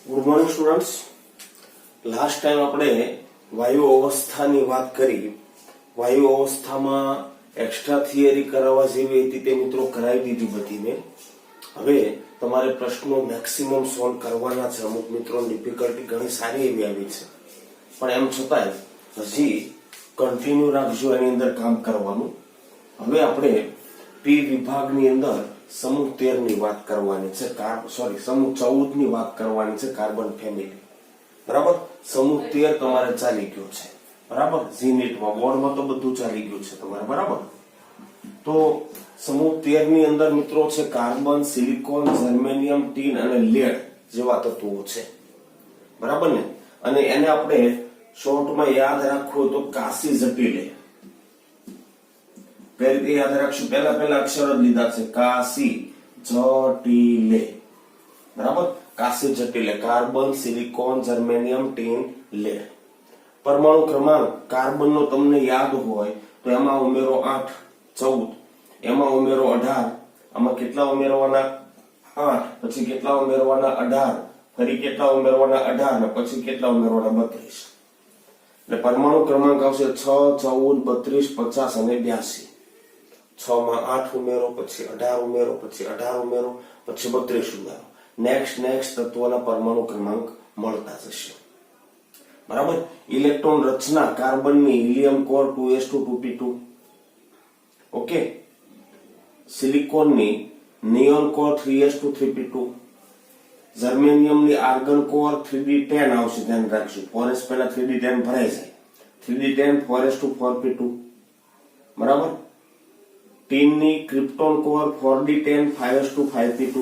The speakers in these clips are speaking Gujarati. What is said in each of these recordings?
Good morning students. Last time આપણે વાયુ અવસ્થાની વાત કરી. વાયુ અવસ્થામાં એક્સ્ટ્રા થિયરી કરાવવા જેવી હતી તે મિત્રો કરાવી દીધી બધી મેં. હવે તમારે પ્રશ્નો મેક્સિમમ સોલ્વ કરવાના છે. અમુક મિત્રો ડિફિકલ્ટી ઘણી સારી એવી આવી છે, પણ એમ છતાંય હજી કન્ટિન્યુ રાખજો એની અંદર કામ કરવાનું. હવે આપણે પી વિભાગની અંદર સમૂહ 13 ની વાત કરવાની છે. સમૂહ 14 ની વાત કરવાની છે, કાર્બન ફેમિલી. બરાબર. સમૂહ 13 તમારે ચાલી ગયો છે. બરાબર. ઝીનીટમાં બોર્ડમાં તો બધું ચાલી ગયું છે તમારે. બરાબર. તો સમૂહ 13 ની અંદર મિત્રો છે કાર્બન, સિલિકોન, જર્મેનિયમ, ટીન અને લેડ જેવા તત્વો છે. બરાબર ને. અને એને આપણે શોર્ટમાં યાદ રાખવું તો કાસી જટિલે. પહેલી રીતે યાદ રાખશું. પહેલા અક્ષર જ લીધા છે. કાસી જટિલે. બરાબર. કાસી જટિલે. Carbon, silicon, germanium, tin, lead. પરમાણુ ક્રમાંક કાર્બન નો તમને યાદ હોય તો એમાં ઉમેરો 8, 14, એમાં ઉમેરો 18. આમાં કેટલા ઉમેરવાના? 8. પછી કેટલા ઉમેરવાના? 18. ફરી કેટલા ઉમેરવાના? 18. ને પછી કેટલા ઉમેરવાના? 32. એટલે પરમાણુ ક્રમાંક આવશે 6, 14, 32, 50 અને 82. 6 માં 8 ઉમેરો, પછી 18 ઉમેરો, પછી 18 ઉમેરો, પછી 32 ઉમેરો. નેક્સ્ટ તત્વના પરમાણુ ક્રમાંક મળતા જશે. બરાબર. ઇલેક્ટ્રોન રચના કાર્બનની helium core 2s2 2p2. Okay. સિલિકોનની નિયોન કોર 3s2 3p2. જર્મેનિયમની આર્ગન કોર 3d10 આવશે, ધ્યાન રાખજો. 4s પહેલા 3d10 ભરાઈ જાય. 3d10 4s2 4p2. બરાબર. ટીનની krypton core 4d10 5s2 5p2.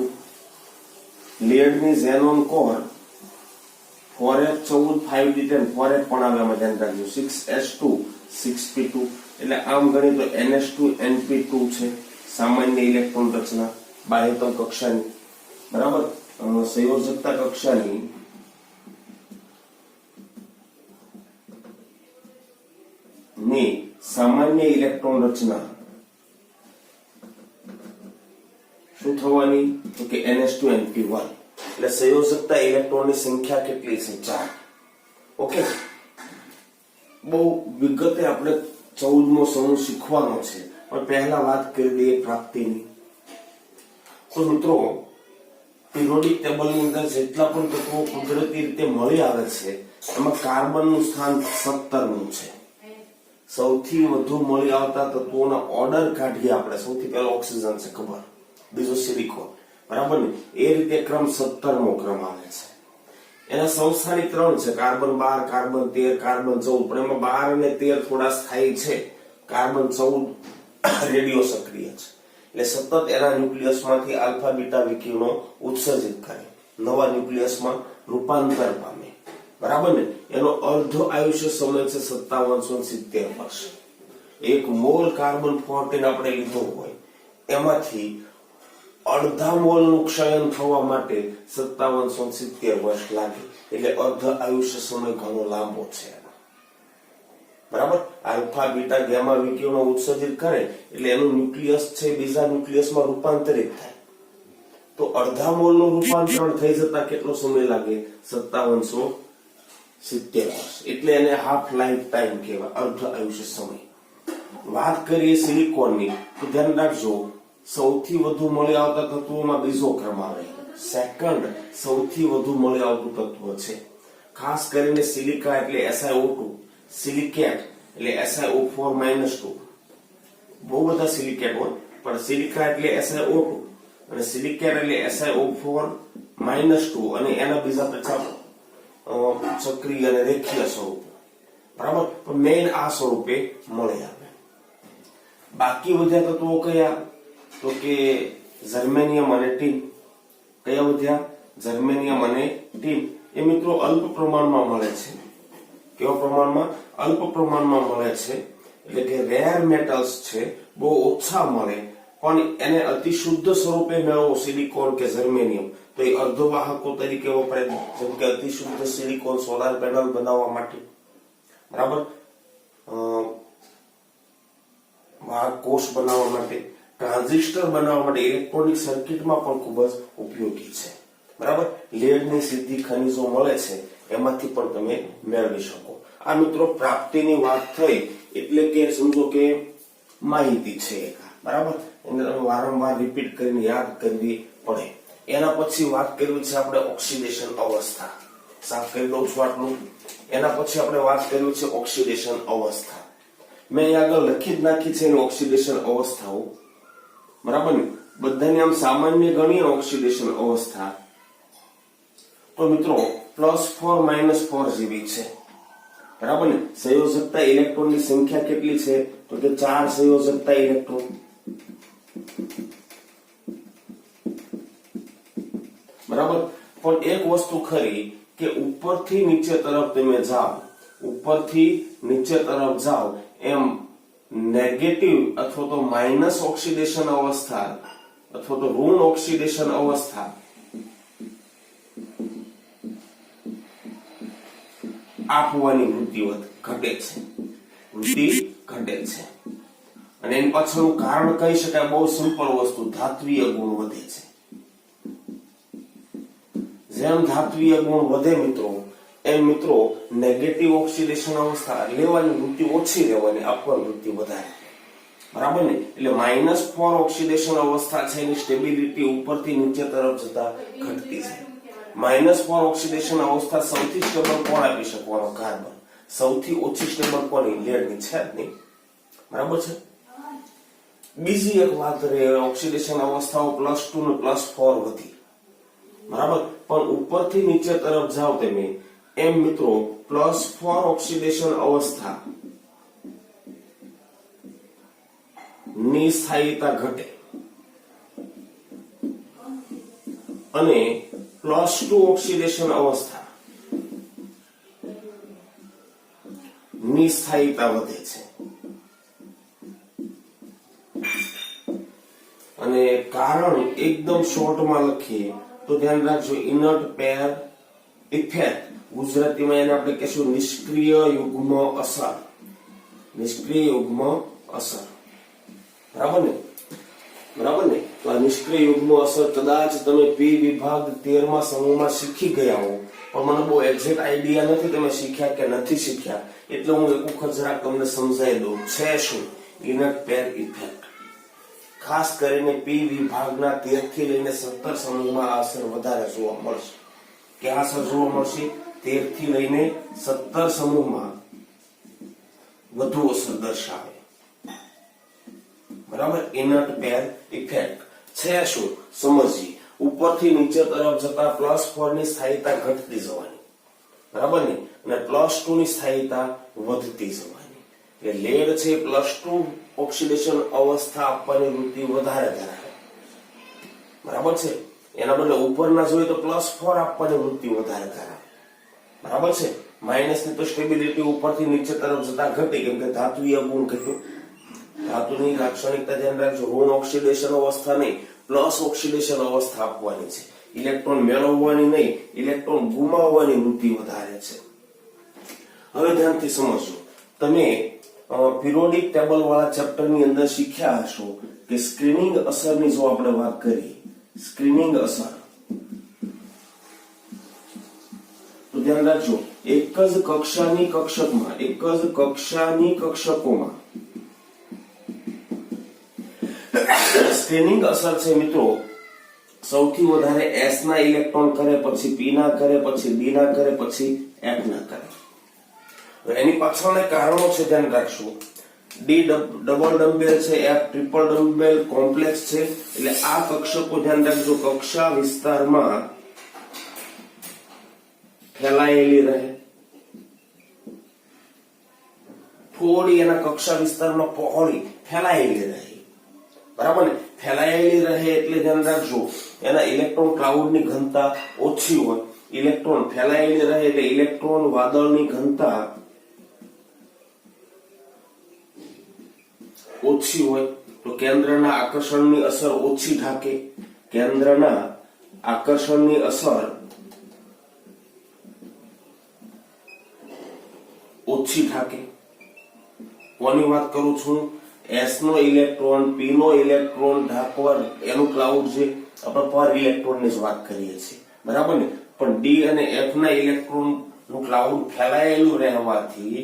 લેડની xenon core 4s14 5d10 4s પણ આવે, એમાં ધ્યાન રાખજો. 6s2 6p2. એટલે આમ ગણી તો ns2 np2 છે. સામાન્ય ઇલેક્ટ્રોન રચના બાહ્યતમ કક્ષાની. બરાબર. સંયોજકતા કક્ષાની સામાન્ય ઇલેક્ટ્રોન રચના શું થવાની? તો કે ns2 np1. એટલે સંયોજકતા ઇલેક્ટ્રોનની સંખ્યા કેટલી છે? 4. ઓકે. બહુ વિગતે આપણે 14મો સમૂહ શીખવાનો છે, પણ પહેલા વાત કરી દઈએ પ્રાપ્તિની. તો મિત્રો, પીરિયોડિક ટેબલની અંદર જેટલા પણ તત્વો કુદરતી રીતે મળી આવે છે એમાં કાર્બનનું સ્થાન 17મું છે. સૌથી વધુ મળી આવતા તત્વોના ઓર્ડર કાઢીએ આપણે. સૌથી પહેલો ઓક્સિજન છે, ખબર. બીજો સિલિકોન. બરાબર ને. એ રીતે ક્રમ 17મો ક્રમ આવે છે. એના સમસ્થાનિક 3 છે. Carbon 12, carbon 13, carbon 14. પણ એમાં 12 અને 13 થોડા સ્થાયી છે. કાર્બન 14 રેડિયો સક્રિય છે. એટલે સતત એના ન્યુક્લિયસમાંથી આલ્ફા બીટા વિકિરણો ઉત્સર્જિત કરે, નવા ન્યુક્લિયસમાં રૂપાંતર પામે. બરાબર ને. એનો અર્ધ આયુષ્ય સમય છે 5770 વર્ષ. એક મોલ કાર્બન 14 આપણે લીધો હોય એમાંથી અડધા મોલનું ક્ષયન થવા માટે 5770 વર્ષ લાગે. એટલે અર્ધ આયુષ્ય સમય ઘણો લાંબો છે. બરાબર. આલ્ફા બીટા ગામા વિકિરણો ઉત્સર્જિત કરે એટલે એનું ન્યુક્લિયસ છે બીજા ન્યુક્લિયસમાં રૂપાંતરિત થાય. તો અડધા મોલનું રૂપાંતરણ થઈ જતા કેટલો સમય લાગે? 5770 વર્ષ. એટલે એને હાફ લાઈફ ટાઈમ કહેવાય, અર્ધ આયુષ્ય સમય. વાત કરીએ સિલિકોનની તો ધ્યાન રાખજો, સૌથી વધુ મળી આવતા તત્વોમાં બીજો ક્રમ આવે. સેકન્ડ સૌથી વધુ મળી આવતું તત્વ છે. ખાસ કરીને સિલિકા એટલે SiO2, સિલિકેટ એટલે SiO4 -2. બહુ બધા સિલિકેટ હોય, પણ સિલિકા એટલે SiO2 અને સિલિકેટ એટલે SiO4 -2 અને એના બીજા પછા સક્રિય અને રેખીય સ્વરૂપો. બરાબર. પણ મેઇન આ સ્વરૂપે મળી આવે. બાકી વધ્યા તત્વો કયા? તો કે જર્મેનિયમ અને ટીન. કયા વધ્યા? જર્મેનિયમ અને ટીન. એ મિત્રો અલ્પ પ્રમાણમાં મળે છે. કેવા પ્રમાણમાં? અલ્પ પ્રમાણમાં મળે છે. એટલે કે રેર મેટલ્સ છે, બહુ ઓછા મળે. પણ એને અતિ શુદ્ધ સ્વરૂપે મેળવો, સિલિકોન કે જર્મેનિયમ, તો એ અર્ધવાહકો તરીકે વપરાય. જેમ કે અતિ શુદ્ધ સિલિકોન સોલાર પેનલ બનાવવા માટે. બરાબર. વાહક કોષ બનાવવા માટે, ટ્રાન્ઝિસ્ટર બનાવવા માટે, ઇલેક્ટ્રોનિક સર્કિટમાં પણ ખૂબ જ ઉપયોગી છે. બરાબર, લેડની સીધી ખનિજો મળે છે એમાંથી પણ તમે મેળવી શકો. આ મિત્રો પ્રાપ્તિની વાત થઈ એટલે કે સમજો કે માહિતી છે બરાબર, એને વારંવાર રિપીટ કરીને યાદ કરવી પડે. એના પછી વાત કરવી છે આપણે ઓક્સિડેશન અવસ્થા. સાફ કરી દઉં છું આટલું. એના પછી આપણે વાત કરવી છે ઓક્સિડેશન અવસ્થા. મેં અહીંયા આગળ લખી જ નાખી છે એની ઓક્સિડેશન અવસ્થાઓ, બરાબર ને. બધાની આમ સામાન્ય ગણીએ ઓક્સિડેશન અવસ્થા તો મિત્રો +4 -4 જેવી છે, બરાબર ને. સંયોજકતા ઇલેક્ટ્રોનની સંખ્યા કેટલી છે તો કે 4 સંયોજકતા ઇલેક્ટ્રોન. બરાબર, પણ એક વસ્તુ ખરી કે ઉપરથી નીચે તરફ તમે જાઓ, ઉપરથી નીચે તરફ જાઓ એમ નેગેટિવ અથવા તો માઇનસ ઓક્સિડેશન અવસ્થા અથવા તો ઋણ ઓક્સિડેશન અવસ્થા આપવાની વૃત્તિ ઘટે છે, અને એની પાછળનું કારણ કહી શકાય બહુ સિમ્પલ વસ્તુ, ધાત્વીય ગુણ વધે છે. જેમ ધાત્વીય ગુણ વધે મિત્રો એમ મિત્રો નેગેટિવ ઓક્સિડેશન અવસ્થા લેવાની વૃત્તિ ઓછી રહેવાની, આપવાની વૃત્તિ વધારે, બરાબર ને. એટલે -4 ઓક્સિડેશન અવસ્થા છે એની સ્ટેબિલિટી ઉપરથી નીચે તરફ જતા ઘટતી છે. -4 ઓક્સિડેશન અવસ્થા સૌથી સ્ટેબલ કોણ આપી શકવાનો? કાર્બન. સૌથી ઓછી સ્ટેબલ કોની? લેડની છે જ નહીં, બરાબર છે. બીજી એક વાત રહે, ઓક્સિડેશન અવસ્થાઓ +2 ને +4 વધી, બરાબર, પણ ઉપરથી નીચે તરફ જાઓ તમે એમ મિત્રો +4 ઓક્સિડેશન અવસ્થા ની સ્થાયીતા ઘટે અને +2 ઓક્સિડેશન અવસ્થા ની સ્થાયીતા વધે છે. અને કારણ એકદમ શોર્ટમાં લખીએ તો ધ્યાન રાખજો, ઇનર્ટ પેર ઇફેક્ટ. ગુજરાતીમાં એને આપણે કહીશું નિષ્ક્રિય યુગ્મ અસર. નિષ્ક્રિય યુગ્મ અસર, બરાબર ને. તો આ નિષ્ક્રિય યુગ્મ અસર કદાચ તમે પી વિભાગ 13માં સમૂહમાં શીખી ગયા હો, પણ મને બહુ એક્ઝેક્ટ આઈડિયા નથી તમે શીખ્યા કે નથી શીખ્યા, એટલે હું એક વખત જરાક તમને સમજાવી દઉં. છે શું ઇનર્ટ પેર ઇફેક્ટ? ખાસ કરીને પી વિભાગના 13 થી લઈને 17 સમૂહમાં આ અસર વધારે જોવા મળશે. કે આ અસર જોવા મળશે 13 થી લઈને 17 સમૂહમાં વધુ અસર દર્શાવે, બરાબર. ઇનર્ટ પેર ઇફેક્ટ છે શું સમજીએ. ઉપરથી નીચે તરફ જતા +4 ની સ્થાયીતા ઘટતી જવાની, બરાબર ને, અને +2 ની સ્થાયીતા વધતી જવાની. એટલે લેડ છે +2 ઓક્સિડેશન અવસ્થા આપવાની વૃત્તિ વધારે ધરાવે, બરાબર છે. એના બદલે ઉપરના જોઈએ તો +4 આપવાની વૃત્તિ વધારે ધરાવે, બરાબર છે. માઇનસ ની તો સ્ટેબિલિટી ઉપરથી નીચે તરફ જતા ઘટી, કેમ કે ધાત્વીય ગુણ ઘટ્યો. ધાતુની લાક્ષણિકતા ધ્યાન રાખજો, ઋણ ઓક્સિડેશન અવસ્થા નહીં, પ્લસ ઓક્સિડેશન અવસ્થા આપવાની છે. ઇલેક્ટ્રોન મેળવવાની નહીં, ઇલેક્ટ્રોન ગુમાવવાની વૃત્તિ વધારે છે. હવે ધ્યાનથી સમજો, તમે પિરિયોડિક ટેબલ વાળા ચેપ્ટર ની અંદર શીખ્યા હશો કે સ્ક્રીનિંગ અસરની જો આપણે વાત કરીએ, સ્ક્રીનિંગ અસર, તો ધ્યાન રાખજો, એક જ કક્ષાની કક્ષકોમાં સ્ક્રીનિંગ અસર છે મિત્રો, સૌથી વધારે S ના ઇલેક્ટ્રોન કરે, પછી P ના કરે, પછી D ના કરે, પછી F ના કરે. એની પાછળના કારણો છે, ધ્યાન રાખશું. D ડબલ ડમ્બેલ છે, F ટ્રિપલ ડમ્બેલ કોમ્પ્લેક્સ છે. એટલે આ કક્ષકો ધ્યાન રાખજો કક્ષા વિસ્તારમાં ફેલાયેલી રહે, થોડી એના કક્ષા વિસ્તારમાં પહોળી ફેલાયેલી રહે, બરાબર ને. ફેલાયેલી રહે એટલે ધ્યાન રાખજો એના ઇલેક્ટ્રોન ક્લાઉડની ઘનતા ઓછી હોય. ઇલેક્ટ્રોન ફેલાયેલી રહે એટલે ઇલેક્ટ્રોન વાદળની ઘનતા ઓછી હોય, તો કેન્દ્રના આકર્ષણની અસર ઓછી ઢાકે. કેન્દ્રના આકર્ષણની અસર ઓછી ઢાકે. કોની વાત કરું છું? S નો ઇલેક્ટ્રોન, P નો ઇલેક્ટ્રોન ઢાકવા એનું ક્લાઉડ છે, આપણે પર ઇલેક્ટ્રોન ની જ વાત કરીએ છીએ, બરાબર ને? પણ ડી અને એફ ના ઇલેક્ટ્રોન નું ક્લાઉડ ફેલાયેલું રહેવાથી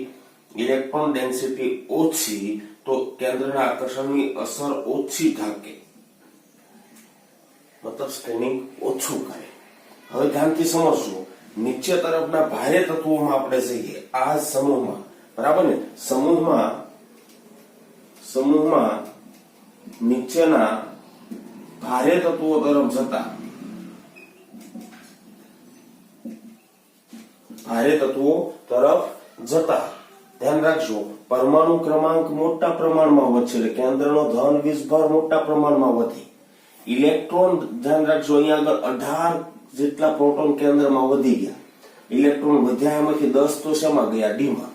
ઇલેક્ટ્રોન ડેન્સિટી ઓછી, તો કેન્દ્રના આકર્ષણની અસર ઓછી થાય, મતલબ સ્ક્રીનિંગ ઓછું કરે. હવે ધ્યાનથી સમજજો, નીચે તરફના ભારે તત્વોમાં આપણે જઈએ, આ સમૂહમાં, બરાબર ને? સમૂહમાં નીચેના ભારે તત્વો તરફ જતા ધ્યાન રાખજો, પરમાણુ ક્રમાંક મોટા પ્રમાણમાં વધશે, એટલે કેન્દ્રનો ધન વીજભાર મોટા પ્રમાણમાં વધે. ઇલેક્ટ્રોન, ધ્યાન રાખજો, અહીંયા આગળ 18 જેટલા પ્રોટોન કેન્દ્રમાં વધી ગયા. ઇલેક્ટ્રોન વધ્યા, એમાંથી 10 તો શેમાં ગયા? ડીમાં.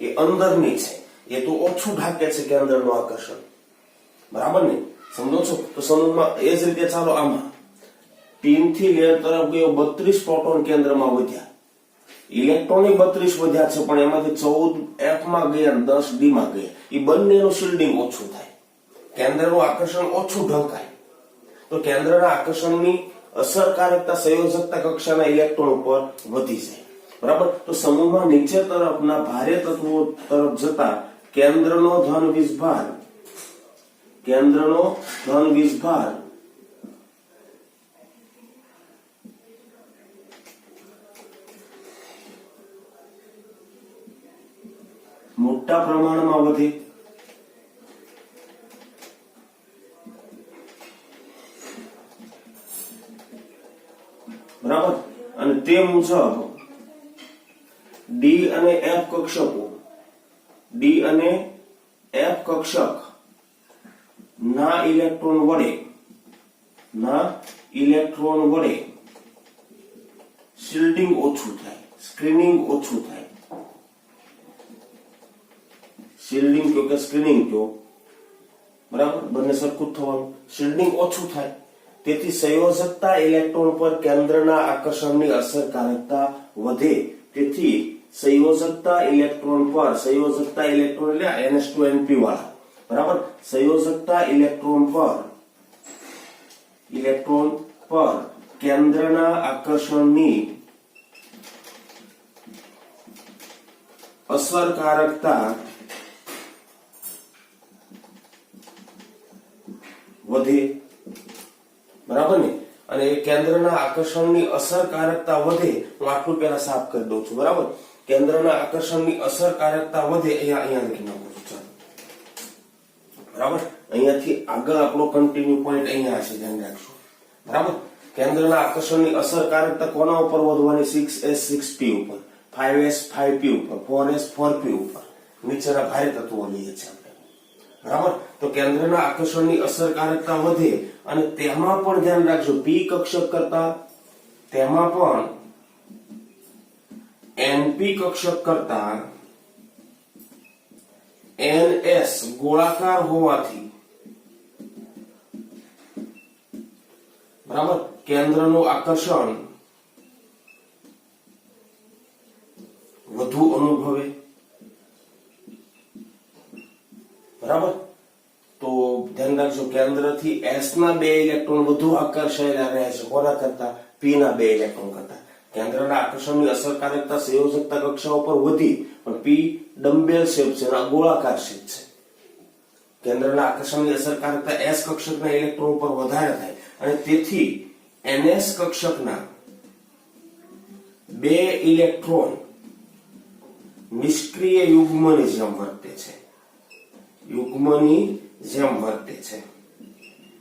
એ અંદરની છે, એ તો ઓછું ઢાકે છે કેન્દ્રનું આકર્ષણ, બરાબર ને? સમજો છો? તો સમૂહમાં એ જ રીતે ચાલો, આમાં ટીમ થી લેયર તરફ ગયો, 32 પ્રોટોન કેન્દ્રમાં વધ્યા. ઇલેક્ટ્રોન 32 વધ્યા છે, પણ એમાંથી 14 એફ માં ગયા, 10 ડી માં ગયા. એ બંનેનું શિલ્ડિંગ ઓછું થાય, કેન્દ્રનું આકર્ષણ ઓછું ઢંકાય. તો કેન્દ્રના આકર્ષણની અસરકારકતા સંયોજકતા કક્ષાના ઇલેક્ટ્રોન ઉપર વધી જાય, બરાબર? તો સમૂહમાં નીચે તરફના ભારે તત્વો તરફ જતા કેન્દ્રનો ધન વીજભાર મોટા પ્રમાણમાં વધે. બરાબર? અને તે મુજબ ડી અને એફ કક્ષક ના ઇલેક્ટ્રોન વડે શિલ્ડિંગ ઓછું થાય, સ્ક્રીનિંગ ઓછું થાય. શિલ્ડિંગ કયો કે સ્ક્રીનિંગ કયો, બરાબર? બંને સરખું થવાનું. શિલ્ડિંગ ઓછું થાય, તેથી સંયોજકતા ઇલેક્ટ્રોન પર કેન્દ્રના આકર્ષણની અસરકારકતા વધે. તેથી સંયોજકતા ઇલેક્ટ્રોન એટલે NH2NP વાળા, બરાબર? સંયોજકતા ઇલેક્ટ્રોન પર કેન્દ્રના આકર્ષણની અસરકારકતા વધે, બરાબર ને? અને કેન્દ્રના આકર્ષણની અસરકારકતા વધે, હું આટલું પહેલા સાફ કરી દઉં છું, બરાબર? કેન્દ્રના આકર્ષણની અસરકારકતા વધે, અહીંયા લખી નાખું છું, બરાબર? અહીંયાથી આગળ આપણો કન્ટિન્યુ પોઈન્ટ અહીંયા છે, ધ્યાન રાખજો, બરાબર? કેન્દ્રના આકર્ષણની અસરકારકતા કોના ઉપર વધવાની? 6s 6p ઉપર, 5s 5p ઉપર, 4s 4p ઉપર. નીચેના ભારે તત્વો લઈએ છીએ આપણે, બરાબર? તો કેન્દ્રના આકર્ષણની અસરકારકતા વધે, અને તેમાં પણ ધ્યાન રાખજો, p કક્ષક કરતા, તેમાં પણ np કક્ષક કરતા ns ગોળાકાર હોવાથી, બરાબર, કેન્દ્રનું આકર્ષણ વધુ અનુભવે, બરાબર? તો ધ્યાન રાખજો, કેન્દ્રથી S ના 2 ઇલેક્ટ્રોન વધુ આકર્ષાયેલા રહે છે, કોના કરતા? P ના 2 ઇલેક્ટ્રોન કરતા. કેન્દ્રના આકર્ષણની અસરકારકતા સંયોજકતા કક્ષાઓ પર વધી, પણ P ડમ્બેલ શેપ છે, ગોળાકાર શેપ છે. કેન્દ્રના આકર્ષણની અસરકારકતા S કક્ષકના ઇલેક્ટ્રોન પર વધારે થાય, અને તેથી NS કક્ષકના 2 ઇલેક્ટ્રોન નિષ્ક્રિય યુગ્મની જેમ વર્તે છે.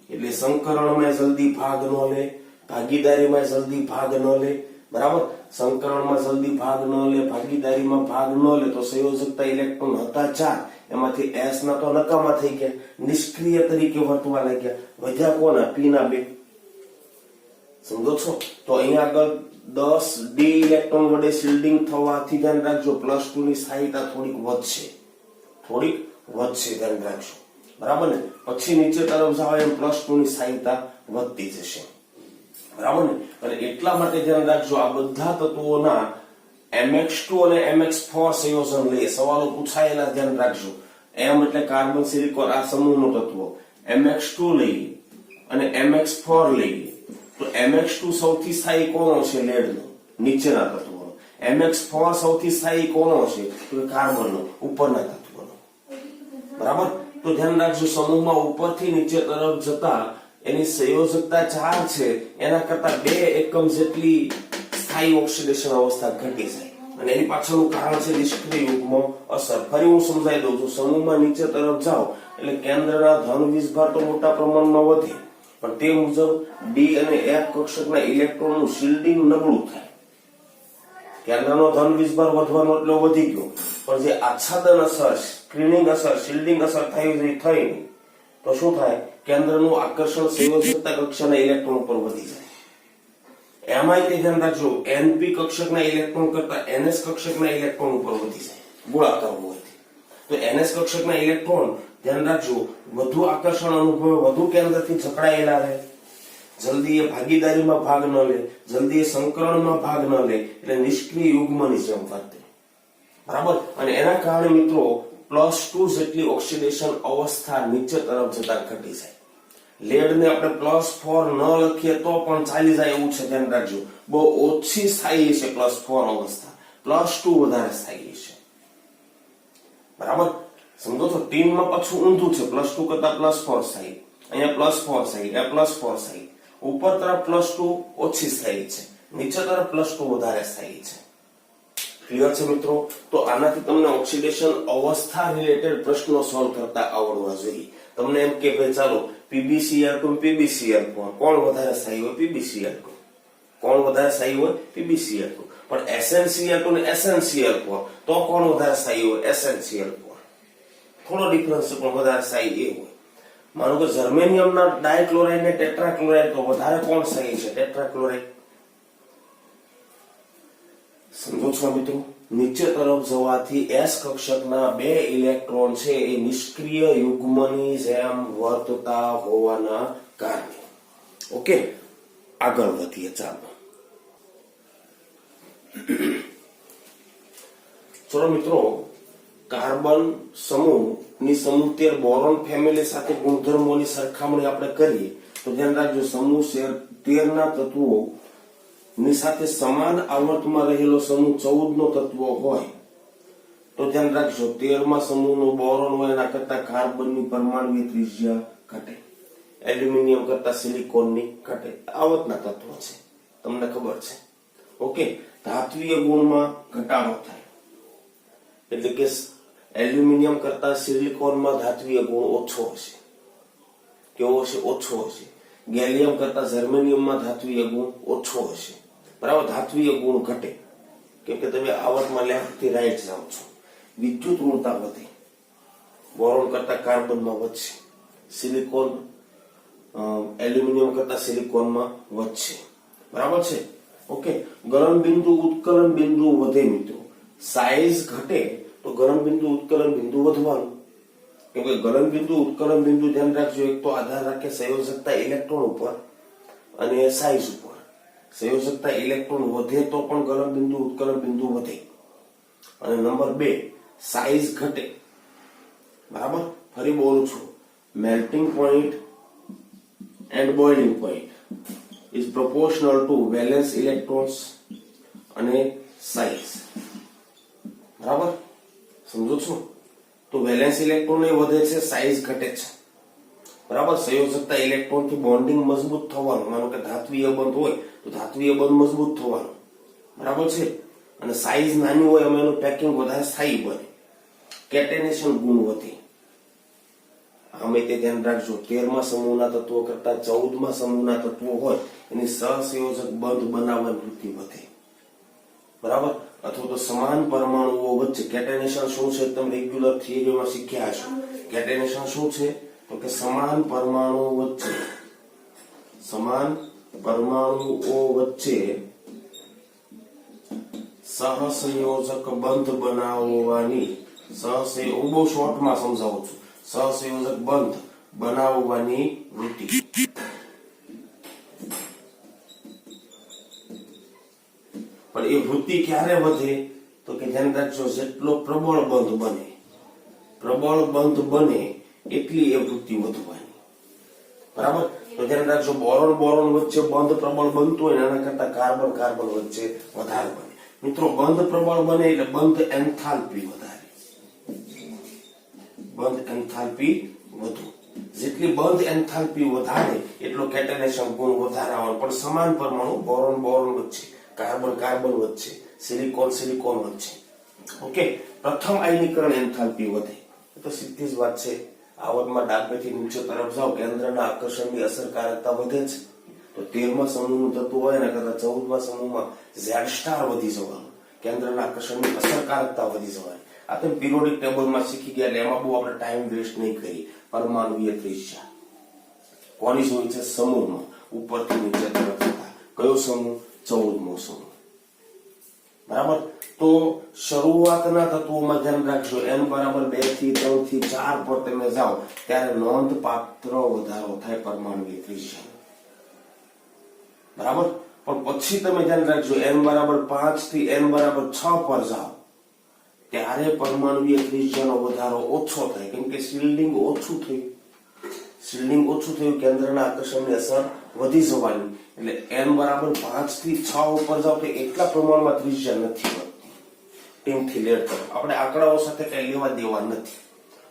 એટલે સંકરણમાં જલ્દી ભાગ ન લે, ભાગીદારીમાં જલ્દી ભાગ ન લે, બરાબર? સંકરણમાં જલ્દી ભાગ ન લે, ભાગીદારીમાં ભાગ ન લે, તો સંયોજકતા ઇલેક્ટ્રોન હતા 4, એમાંથી S ના તો નકામા થઈ ગયા, નિષ્ક્રિય તરીકે વર્તવા લાગ્યા. વધ્યા કોના? P ના 2. સમજો છો? તો અહીંયા આગળ 10 D ઇલેક્ટ્રોન વડે શિલ્ડિંગ થવાથી ધ્યાન રાખજો, +2 ની સ્થાયીતા થોડીક વધશે, ધ્યાન રાખજો, બરાબર ને? પછી નીચે તરફ જાવ એમ +2 ની સ્થાયીતા વધતી જશે, બરાબર ને? અને એટલા માટે ધ્યાન રાખજો, આ બધા તત્વોના MX2 અને MX4 સંયોજન લઈએ, સવાલો પૂછાયેલા, ધ્યાન રાખજો. M એટલે કાર્બન સિલિકોન, આ સમૂહનું તત્વ. MX2 લઈએ અને MX4 લઈએ, તો MX2 સૌથી સ્થાયી કોનો છે? લેડનો, નીચેના તત્વોનો. MX4 સૌથી સ્થાયી કોનો છે? તો કાર્બનનો, ઉપરના તત્વોનો. બરાબર? તો ધ્યાન રાખજો, સમૂહમાં ઉપરથી નીચે તરફ જતા એની સંયોજકતા 4 છે એના કરતા 2 એકમ જેટલી સ્થાયી ઓક્સિડેશન અવસ્થા ઘટી જાય, અને એની પાછળનું કારણ છે નિષ્ક્રિય યુગ્મ અસર. ફરી હું સમજાવી દઉં છું. સમૂહમાં નીચે તરફ જાઓ એટલે કેન્દ્રના ધન વીજભાર તો મોટા પ્રમાણમાં વધે, પણ તે મુજબ ડી અને એફ કક્ષકના ઇલેક્ટ્રોનનું શિલ્ડિંગ નબળું થાય. કેન્દ્રનો ધન વીજભાર વધવાનો એટલો વધી ગયો, પણ જે આચ્છાદન અસર, સ્ક્રીનિંગ અસર, શિલ્ડિંગ અસર થઈ નહીં, તો શું થાય? કેન્દ્રનું આકર્ષણ સંયોજકતા કક્ષાના ઇલેક્ટ્રોન ઉપર વધી જાય. એમાંય તે ધ્યાન રાખજો, એનપી કક્ષકના ઇલેક્ટ્રોન કરતા એનએસ કક્ષકના ઇલેક્ટ્રોન ઉપર વધી જાય ગોળાકાર હોવાથી. તો એનએસ કક્ષકના ઇલેક્ટ્રોન ધ્યાન રાખજો વધુ આકર્ષણ અનુભવે, વધુ કેન્દ્રથી જકડાયેલા રહે, જલ્દી એ ભાગીદારીમાં ભાગ ન લે, જલ્દી એ સંકરણમાં ભાગ ન લે, એટલે નિષ્ક્રિય યુગ્મની જેમ વર્તે. બરાબર? અને એના કારણે મિત્રો +2 જેટલી ઓક્સિડેશન અવસ્થા નીચે તરફ જતા ઘટી જાય. લેડને આપણે +4 ન લખીએ તો પણ ચાલી જાય એવું છે, ધ્યાન રાખજો. બહુ ઓછી સ્થાયી છે +4 અવસ્થા, +2 વધારે સ્થાયી છે. બરાબર? સમજો છો? ટીનમાં પાછું ઊંધું છે, +2 કરતા +4 સ્થાયી, અહીંયા +4 સ્થાયી, અહીંયા +4 સ્થાયી. ઉપર તરફ +2 ઓછી સ્થાયી છે, નીચે તરફ +2 વધારે સ્થાયી છે. ક્લિયર છે મિત્રો? તો આનાથી તમને ઓક્સિડેશન અવસ્થા રિલેટેડ પ્રશ્નો સોલ્વ કરતા આવડવા જોઈએ. તમને એમ કે ભાઈ ચાલો PbCl2 PbCl4 કોણ વધારે સ્થાયી હોય? PbCl2. કોણ વધારે સ્થાયી હોય? PbCl2. પણ SnCl2 ને SnCl4 તો કોણ વધારે સ્થાયી હોય? SnCl4. થોડો ડિફરન્સ પણ વધારે સ્થાયી એ હોય. માનો કે જર્મેનિયમના ડાયક્લોરાઇડ ને ટેટ્રાક્લોરાઇડ તો વધારે કોણ સ્થાયી છે? ટેટ્રાક્લોરાઇડ. સમજો છો મિત્રો? નીચે તરફ જવાથી S કક્ષકના 2 ઇલેક્ટ્રોન છે એ નિષ્ક્રિય યુગ્મની જેમ વર્તતા હોવાના કારણે. ઓકે, આગળ વધીએ. ચાલો ચલો મિત્રો, કાર્બન સમૂહની સમૂહ 13 બોરોન ફેમિલી સાથે ગુણધર્મોની સરખામણી આપણે કરીએ તો ધ્યાન રાખજો, સમૂહ 13 ના તત્વો ની સાથે સમાન આવર્તમાં રહેલો સમૂહ 14 નો તત્વ હોય તો ધ્યાન રાખજો 13મા સમૂહનો બોરોન હોય એના કરતા કાર્બનની પરમાણુની ત્રિજ્યા ઘટે, એલ્યુમિનિયમ કરતા સિલિકોનની ઘટે. આવર્તના તત્વો છે, તમને ખબર છે. ઓકે, ધાત્વીય ગુણમાં ઘટાડો થાય, એટલે કે એલ્યુમિનિયમ કરતા સિલિકોનમાં ધાત્વીય ગુણ ઓછો હશે. કેવો હશે? ઓછો હશે. ગેલિયમ કરતા જર્મેનિયમમાં ધાત્વીય ગુણ ઓછો હશે. બરાબર? ધાત્વીય ગુણ ઘટે કેમ કે તમે આવર્તમાં લેફ્ટથી રાઈટ જાઓ છો. વિદ્યુત ઋણતા વધે, બોરોન કરતા કાર્બનમાં વધશે, સિલિકોન એલ્યુમિનિયમ કરતા સિલિકોનમાં વધશે. બરાબર છે? ઓકે, ગલન બિંદુ ઉત્કલન બિંદુ વધે મિત્રો. સાઈઝ ઘટે તો ગલન બિંદુ ઉત્કલન બિંદુ વધવાનું, કેમ કે ગલન બિંદુ ઉત્કલન બિંદુ ધ્યાન રાખજો એક તો આધાર રાખે સંયોજકતા ઇલેક્ટ્રોન ઉપર અને સાઈઝ ઉપર. સંયોજકતા ઇલેક્ટ્રોન વધે તો પણ ગલન બિંદુ ઉત્કલન બિંદુ વધે. અને નંબર 2, સાઈઝ ઘટે. બરાબર? ફરી બોલું છું, melting point and boiling point is proportional to valence electrons અને સાઈઝ. બરાબર? સમજો છો? તો વેલેન્સ ઇલેક્ટ્રોન એ વધે છે, સાઈઝ ઘટે છે. બરાબર? સંયોજકતા ઇલેક્ટ્રોન થી બોન્ડિંગ મજબૂત થવાનું. માનો કે ધાત્વીય બંધ હોય તો ધાત્વીય બંધ મજબૂત થવાનું. બરાબર છે? અને સાઈઝ નાની હોય એમાં એનું પેકિંગ વધારે સ્થાયી બને. કેટેનેશન ગુણ વધે. આમે તે ધ્યાન રાખજો, 13મા સમૂહના તત્વો કરતા 14મા સમૂહના તત્વો હોય એની સહસંયોજક બંધ બનાવવાની વૃત્તિ વધે. બરાબર? અથવા તો સમાન પરમાણુઓ વચ્ચે કેટેનેશન શું છે તમે રેગ્યુલર થિયરીમાં શીખ્યા છો. કેટેનેશન શું છે? તો કે સમાન પરમાણુઓ વચ્ચે સહસંયોજક બંધ બનાવવાની, હું બહુ શોર્ટમાં સમજાવું છું, સહસંયોજક બંધ બનાવવાની વૃત્તિ. પણ એ વૃત્તિ ક્યારે વધે? તો કે ધ્યાન રાખજો, જેટલો પ્રબળ બંધ બને એટલી એ વૃત્તિ વધવાની. બરાબર? તો ધ્યાન રાખજો, બોરોન બોરોન વચ્ચે બંધ પ્રબળ બનતું હોય એના કરતા કાર્બન કાર્બન વચ્ચે વધારે બને. મિત્રો બંધ પ્રબળ બને એટલે બંધ એન્થાલ્પી વધારે, બંધ એન્થાલ્પી વધુ. જેટલી બંધ એન્થાલ્પી વધારે એટલો કેટેનેશન ગુણ વધારે આવવાનો. પણ સમાન પરમાણુ બોરોન બોરોન વચ્ચે, કાર્બન કાર્બન વચ્ચે, સિલિકોન સિલિકોન વચ્ચે. ઓકે, પ્રથમ આયનીકરણ એન્થાલ્પી વધે તો સીધી જ વાત છે. આવર્તમાં ડાબેથી નીચે તરફ જાઓ, કેન્દ્રના આકર્ષણની અસરકારકતા વધે છે. તો 13મા સમૂહનું તત્વ હોય એના કરતા 14મા સમૂહમાં ઝેડ સ્ટાર વધી જવાનું, કેન્દ્રના આકર્ષણની અસરકારકતા વધી જવાની. આ તમે પિરિયોડિક ટેબલમાં શીખી ગયા એટલે એમાં બહુ આપણે ટાઈમ વેસ્ટ નહીં કરી. પરમાણુય ત્રિજ્યા કોની હોય છે? સમૂહમાં ઉપરથી નીચે તરફ જતા. કયો સમૂહ? 14મો સમૂહ. બરાબર. તો શરૂઆતના તત્વોમાં ધ્યાન રાખજો, n બરાબર 2 થી 3 થી 4 પર તમે જાઓ ત્યારે નોંધપાત્ર વધારો થાય પરમાણુય ત્રિજ્યા. બરાબર. પણ પછી તમે ધ્યાન રાખજો, n બરાબર 5 થી n બરાબર 6 પર જાઓ ત્યારે પરમાણુય ત્રિજ્યાનો વધારો ઓછો થાય, કેમ કે શિલ્ડિંગ ઓછું થયું. શિલ્ડિંગ ઓછું થયું, કેન્દ્રના આકર્ષણની અસર વધી જવાની. એટલે n બરાબર 5 થી 6 ઉપર જાવ તો એટલા પ્રમાણમાં ત્રિજ્યા નથી વધતી. ટીમથી લેડ તરફ આપણે આંકડાઓ સાથે કઈ લેવા દેવા નથી.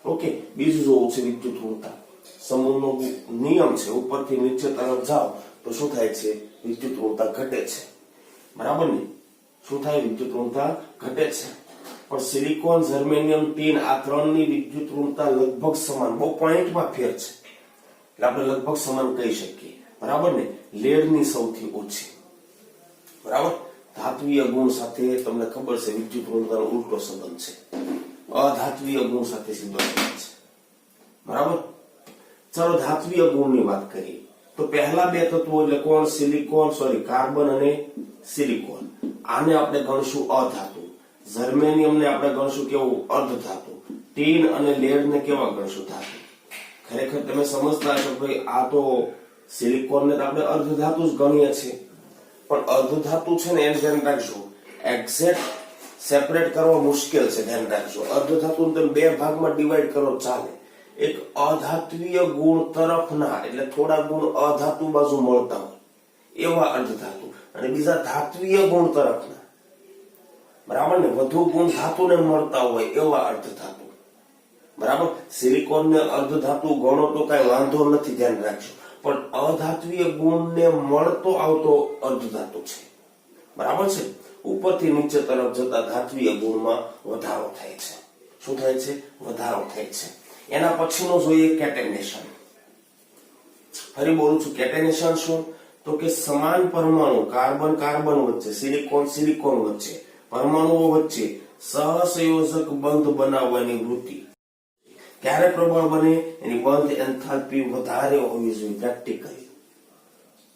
ઓકે, બીજું જોવું છે વિદ્યુત ઋણતા. સમૂહનો નિયમ છે, ઉપરથી નીચે તરફ જાઓ તો શું થાય છે? વિદ્યુત ઋણતા ઘટે છે. બરાબર ને? શું થાય? વિદ્યુત ઋણતા ઘટે છે. પણ સિલિકોન, જર્મેનિયમ, ટીન આ ત્રણની વિદ્યુત ઋણતા લગભગ સમાન, બહુ પોઈન્ટમાં ફેર છે એટલે આપણે લગભગ સમાન કહી શકીએ. બરાબર ને? લેડની સૌથી ઓછી. બરાબર. ધાત્વીય ગુણ સાથે તમને ખબર છે વિદ્યુત ઋણતાનો ઉલટો સંબંધ છે, અધાત્વીય ગુણ સાથે સીધો સંબંધ છે. બરાબર. ચાલો ધાત્વીય ગુણની વાત કરીએ તો પહેલા બે તત્વો એટલે કોણ? સિલિકોન, કાર્બન અને સિલિકોન. આને આપણે ગણશું અધાતુ. જર્મેનિયમ ને આપણે ગણશું કેવું? અર્ધધાતુ. ટીન અને લેડ ને કેવા ગણશું? ધાતુ. ખરેખર તમે સમજતા હશો ભાઈ, આ તો સિલિકોન ને આપણે અર્ધધાતુ જ ગણીએ છીએ, પણ અર્ધધાતુ છે ને એને ધ્યાન રાખજો, એક્ઝેક્ટ સેપરેટ કરવા મુશ્કેલ છે. ધ્યાન રાખજો, અર્ધધાતુને તમે બે ભાગમાં ડિવાઈડ કરો ચાલે. એક અધાત્વીય ગુણ તરફના એટલે થોડા ગુણ અધાતુ બાજુ મળતા હોય એવા અર્ધધાતુ, અને બીજા ધાત્વીય ગુણ તરફના, બરાબર ને, વધુ ગુણ ધાતુને મળતા હોય એવા અર્ધધાતુ. બરાબર. સિલિકોન ને અર્ધધાતુ ગણો તો કઈ વાંધો નથી, ધ્યાન રાખજો, પણ અધાત્વીય ગુણને મળતો આવતો અર્ધધાતુ છે. બરાબર છે. ઉપરથી નીચે તરફ જતા ધાત્વીય ગુણમાં વધારો થાય છે. શું થાય છે? વધારો થાય છે. એના પછીનો જોઈએ કેટેનેશન. ફરી બોલું છું, કેટેનેશન શું? તો કે સમાન પરમાણુ કાર્બન કાર્બન વચ્ચે, સિલિકોન સિલિકોન વચ્ચે, પરમાણુઓ વચ્ચે સહસંયોજક બંધ બનાવવાની વૃત્તિ. ક્યારે પ્રબળ બને? એની બંધ એન્થાલ્પી વધારે હોવી જોઈએ. પ્રેક્ટિકલી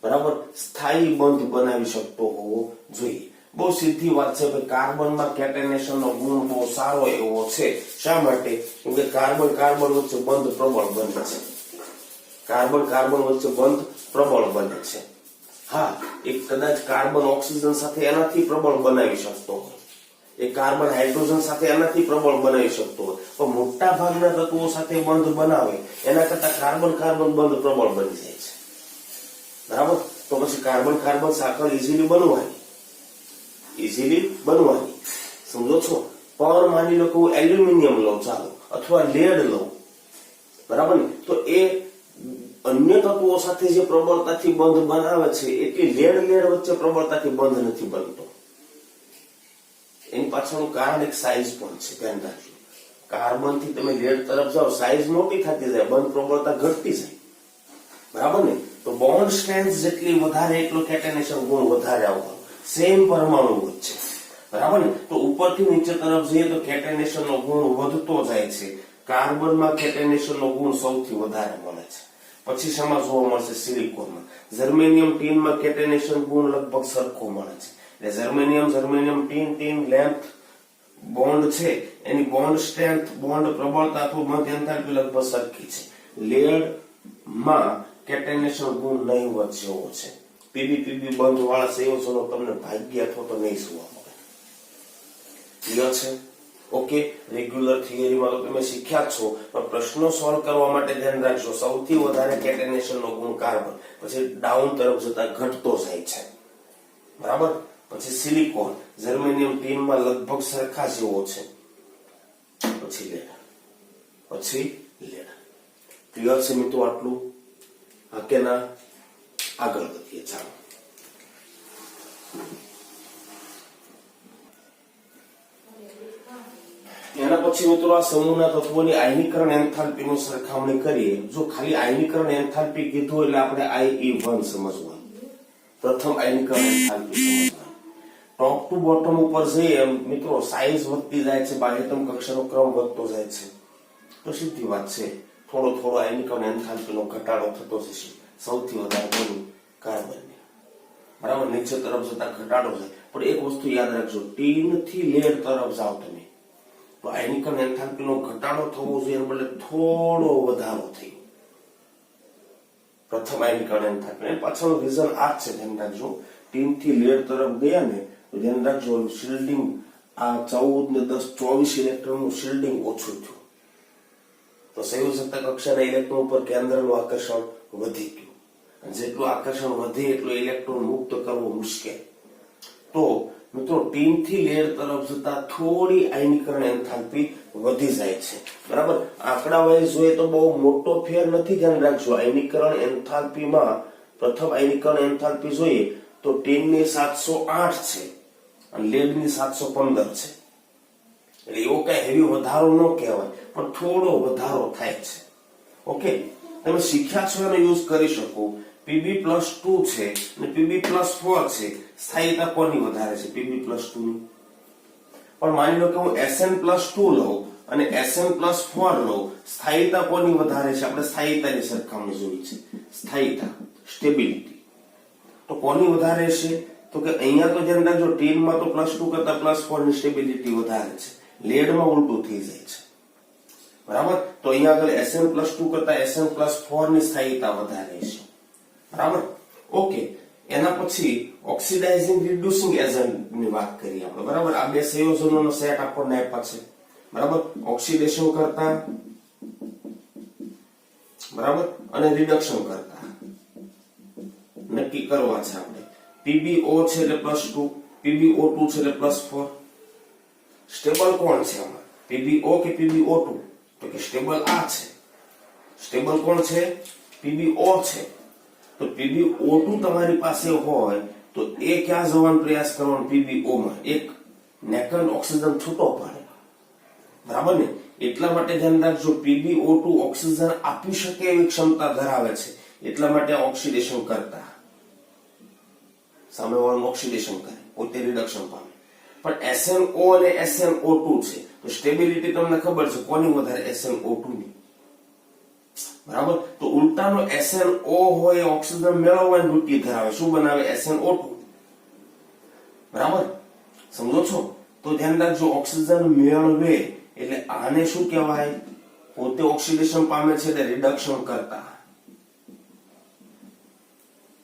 બરાબર સ્થાયી બંધ બનાવી શકતો હોવો જોઈએ. બહુ સીધી વાત છે ભાઈ, કાર્બનમાં કેટેનેશનનો ગુણ બહુ સારો એવો છે. શા માટે? કેમ કે કાર્બન કાર્બન વચ્ચે બંધ પ્રબળ બને છે. કાર્બન કાર્બન વચ્ચે બંધ પ્રબળ બને છે. હા, એક કદાચ કાર્બન ઓક્સિજન સાથે એનાથી પ્રબળ બનાવી શકતો હોય, એ કાર્બન હાઇડ્રોજન સાથે એનાથી પ્રબળ બનાવી શકતો હોય, પણ મોટા ભાગના તત્વો સાથે બંધ બનાવે એના કરતા કાર્બન કાર્બન બંધ પ્રબળ બની જાય છે. બરાબર. તો પછી કાર્બન કાર્બન સાંકળ ઇઝીલી બનવાની, સમજો છો. પણ માની લો કે હું એલ્યુમિનિયમ લઉં ચાલો, અથવા લેડ લઉં, બરાબર ને, તો એ અન્ય તત્વો સાથે જે પ્રબળતાથી બંધ બનાવે છે એટલી લેડ વચ્ચે પ્રબળતાથી બંધ નથી બનતો. એની પાછળનું કારણ એક સાઈઝ પણ છે, ધ્યાન રાખજો. કાર્બન થી તમે લેડ તરફ જાઓ, સાઈઝ મોટી થતી જાય, બંધ પ્રબળતા ઘટતી જાય. બરાબર ને? તો બોન્ડ સ્ટ્રેન્થ જેટલી વધારે એટલો કેટેનેશન ગુણ વધારે આવવાનો, સેમ પરમાણુ વચ્ચે. બરાબર ને? તો ઉપરથી નીચે તરફ જઈએ તો કેટેનેશન નો ગુણ વધતો જાય છે. કાર્બનમાં કેટેનેશન નો ગુણ સૌથી વધારે મળે છે. પછી શેમાં જોવા મળશે? સિલિકોનમાં. જર્મેનિયમ ટીનમાં કેટેનેશન ગુણ લગભગ સરખો મળે છે. એટલે જર્મેનિયમ ટીન લેન્થ બોન્ડ છે, એની બોન્ડ સ્ટ્રેન્થ, બોન્ડ પ્રબળતા અથવા મધ્ય એન્થાલ્પી લગભગ સરખી છે. લેડ માં કેટેનેશન ગુણ નહીવત જેવો છે. પીબી બંધ વાળા સંયોજનો તમને ભાગ્ય અથવા તો નહીં જોવા મળે. ક્લિયર છે? ઓકે, રેગ્યુલર થિયરીમાં તો તમે શીખ્યા જ છો, પણ પ્રશ્નો સોલ્વ કરવા માટે ધ્યાન રાખજો સૌથી વધારે કેટેનેશનનો ગુણ કાર્બન, પછી ડાઉન તરફ જતા ઘટતો જાય છે, બરાબર. પછી સિલિકોન, જર્મેનિયમ ટીનમાં લગભગ સરખા જેવો છે, પછી લેડ. ક્લિયર છે મિત્રો આટલું? હા કે ના? આગળ વધીએ, ચાલો. એના પછી મિત્રો આ સમૂહના તત્વોની આયનીકરણ એન્થાલ્પીની સરખામણી કરીએ. જો ખાલી આયનીકરણ એન્થાલ્પી કીધું એટલે આપણે IE1 સમજવાનું, પ્રથમ આયનીકરણ એન્થાલ્પી સમજવાનું. ટોપ ટુ બોટમ ઉપર જઈએ મિત્રો સાઈઝ વધતી જાય છે, બાહ્યતમ કક્ષાનો ક્રમ વધતો જાય છે, તો સીધી વાત છે થોડો આયનીકરણ એન્થાલ્પીનો ઘટાડો થતો જશે. સૌથી વધારે કોની? કાર્બનની, બરાબર. નીચે તરફ જતા ઘટાડો થાય. પણ એક વસ્તુ યાદ રાખજો, ટીન થી લેડ તરફ જાઓ તમે તો આયનીકરણ એન્થાલ્પીનો ઘટાડો થવો જોઈએ, એટલે થોડો વધારો થયો પ્રથમ આયનીકરણ એન્થાલ્પી. પાછળનું રીઝન આ જ છે, ધ્યાન રાખજો. ટીન થી લેડ તરફ ગયા ને તો ધ્યાન રાખજો શિલ્ડિંગ આ 14 ને 10 24 ઇલેક્ટ્રોનનું શિલ્ડિંગ ઓછું થયું, તો સંયોજકતા કક્ષાના ઇલેક્ટ્રોન ઉપર કેન્દ્રનું આકર્ષણ વધી ગયું, અને જેટલું આકર્ષણ વધે એટલું ઇલેક્ટ્રોન મુક્ત કરવો મુશ્કેલ. તો મિત્રો ટીન થી લેડ તરફ જતા થોડી આયનીકરણ એન્થાલ્પી વધી જાય છે, બરાબર. આંકડા વાઇઝ જોઈએ તો બહુ મોટો ફેર નથી, ધ્યાન રાખજો. આયનીકરણ એન્થાલ્પીમાં પ્રથમ આયનીકરણ એન્થાલ્પી જોઈએ તો ટીન ની 708 છે અને લેડ ની 715 છે, એટલે એવો કઈ હેવી વધારો ન કહેવાય, પણ થોડો વધારો થાય છે. ઓકે, તમે શીખ્યા છો એને યુઝ કરી શકો. Pb+2 છે અને Pb+4 છે, સ્થાયીતા કોની વધારે છે? Pb+2 ની. પણ માની લો કે હું Sn+2 લઉં અને Sn+4 લઉં, સ્થાયીતા કોની વધારે છે? આપણે સ્થાયીતાની સરખામણી જોઈ છે, સ્થાયીતા, સ્ટેબિલિટી. તો કોની વધારે છે? તો કે અહીંયા તો ધ્યાન રાખજો, ટીનમાં તો +2 કરતા +4 ની સ્ટેબિલિટી વધારે છે, લેડમાં ઉલટું થઈ જાય છે, બરાબર. તો અહીંયા આગળ Sn+2 કરતા Sn+4 ની સ્થાયીતા વધારે છે, બરાબર. ઓકે, એના પછી ઓક્સિડાઇઝિંગ રિડ્યુસિંગ એજન્ટ ની વાત કરીએ આપણે, બરાબર. આ બે સંયોજનોનો સેટ આપણને આપ્યા છે, બરાબર. ઓક્સિડેશન કરતા, બરાબર, અને રિડક્શન કરતા નક્કી કરવા છે આપણે. PbO છે એટલે +2, PbO2 છે એટલે +4. સ્ટેબલ કોણ છે આમાં? PbO કે PbO2? તો કે સ્ટેબલ આ છે. સ્ટેબલ કોણ છે? PbO છે. તો PbO2 તમારી પાસે હોય તો એ ક્યાં જવાનો પ્રયાસ કરવાનો? PbO માં. એક નેકન્ડ ઓક્સિજન છૂટો પડે, બરાબર ને. એટલા માટે ધ્યાન રાખજો, PbO2 ઓક્સિજન આપી શકે એવી ક્ષમતા ધરાવે છે, એટલા માટે ઓક્સિડેશન કરતા સામેવાળાનું ઓક્સિડેશન કરે, પોતે રિડક્શન પામે. પણ SnO અને SnO2 છે તો સ્ટેબિલિટી તમને ખબર છે કોની વધારે? SnO2 ની, બરાબર. તો ઉલટાનો SnO હોય ઓક્સિજન મેળવવાની વૃત્તિ ધરાવે, શું બનાવે? SnO2, બરાબર. સમજો છો? તો ધ્યાન રાખજો, ઓક્સિજન મેળવે એટલે આને શું કહેવાય? પોતે ઓક્સિડેશન પામે છે એટલે રિડક્શન કરતા.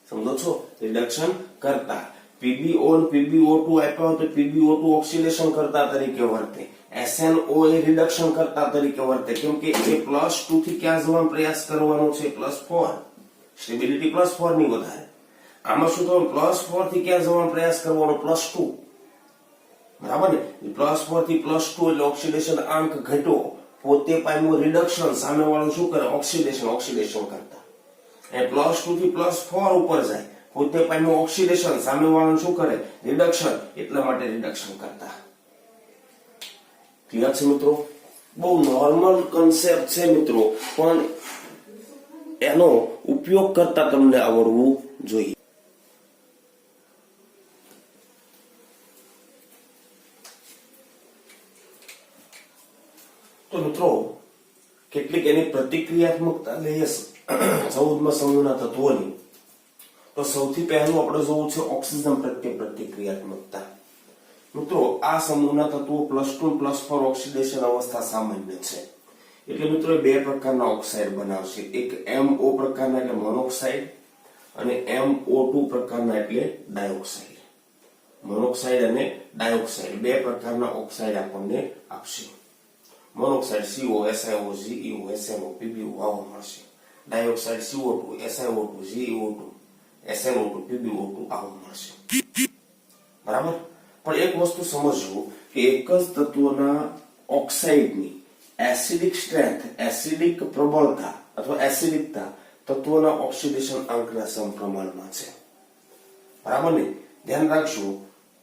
સમજો છો? રિડક્શન કરતા. PbO અને PbO2 આપ્યા હોય તો PbO2 ઓક્સિડેશન કરતા તરીકે વર્તે, SnO એ રિડક્શન કરતા તરીકે વર્તે, કેમ કે એ +2 થી ક્યાં જવાનો પ્રયાસ કરવાનો છે? +4. સ્ટેબિલિટી +4 ની વધારે. આમાં શું થવાનું? +4 થી ક્યાં જવાનો પ્રયાસ કરવાનો? +2, બરાબર ને. +4 થી +2 એટલે ઓક્સિડેશન આંક ઘટ્યો, પોતે પામ્યું રિડક્શન, સામેવાળું શું કરે? ઓક્સિડેશન કરતા. એ +2 થી +4 ઉપર જાય, પોતે પામ્યું ઓક્સિડેશન, સામેવાળું શું કરે? રિડક્શન, એટલા માટે રિડક્શન કરતા. ક્લિયર છે મિત્રો? બહુ નોર્મલ કન્સેપ્ટ છે મિત્રો, પણ એનો ઉપયોગ કરતા તમને આવડવું જોઈએ. તો મિત્રો કેટલીક એની પ્રતિક્રિયાત્મકતા લઈએ 14મા સમૂહના તત્વોની. તો સૌથી પહેલું આપણે જોવું છે ઓક્સિજન પ્રત્યે પ્રતિક્રિયાત્મકતા. મિત્રો આ સમૂહના તત્વો +2 +4 ઓક્સિડેશન અવસ્થા સામાન્ય છે, એટલે મિત્રો બે પ્રકારના ઓક્સાઇડ બનાવશે. એક MO પ્રકારના એટલે મોનોક્સાઇડ અને MO2 પ્રકારના એટલે ડાયોક્સાઇડ. મોનોક્સાઇડ અને ડાયોક્સાઇડ બે પ્રકારના ઓક્સાઇડ આપણને આપશે. Monoxide CO SiO GeO SnO PbO આવો મળશે. Dioxide CO2 SiO2 GeO2 SnO2 PbO2 આવો મળશે. બરાબર. પણ એક વસ્તુ સમજવું કે એક જ તત્વના ઓક્સાઇડની એસિડિક સ્ટ્રેન્થ, એસિડિક પ્રબળતા અથવા એસિડિકતા તત્વના ઓક્સિડેશન આંકના સમપ્રમાણમાં છે. બરાબર ને? ધ્યાન રાખજો,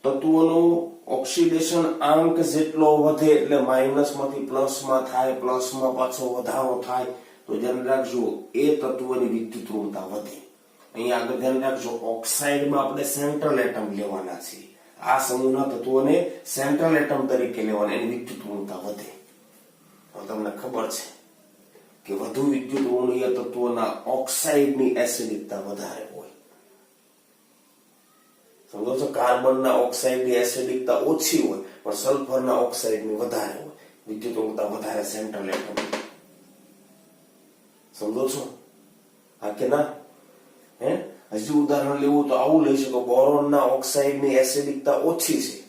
તત્વનો ઓક્સિડેશન આંક જેટલો વધે એટલે માઇનસમાંથી પ્લસમાં થાય, પ્લસમાં પાછો વધારો થાય, તો ધ્યાન રાખજો એ તત્વની વિદ્યુત ઋણતા વધે. અહીંયા આગળ ધ્યાન રાખજો, ઓક્સાઇડમાં આપણે સેન્ટ્રલ એટમ લેવાના છીએ. આ સમૂહના તત્વોને સેન્ટ્રલ એટમ તરીકે લેવાના, એની વિદ્યુત ઋણતા વધે. તમને ખબર છે કે વધુ વિદ્યુત ઋણીય તત્વોના ઓક્સાઇડની એસિડિકતા વધારે હોય. સમજો છો? કાર્બનના ઓક્સાઇડની એસિડિકતા ઓછી હોય પણ સલ્ફરના ઓક્સાઇડની વધારે હોય. વિદ્યુત ઋણતા વધારે સેન્ટ્રલ એટમ. સમજો છો? હા કે ના? હજી ઉદાહરણ લેવું તો આવું લઈ શકો, બોરોનના ઓક્સાઇડની એસિડિકતા ઓછી છે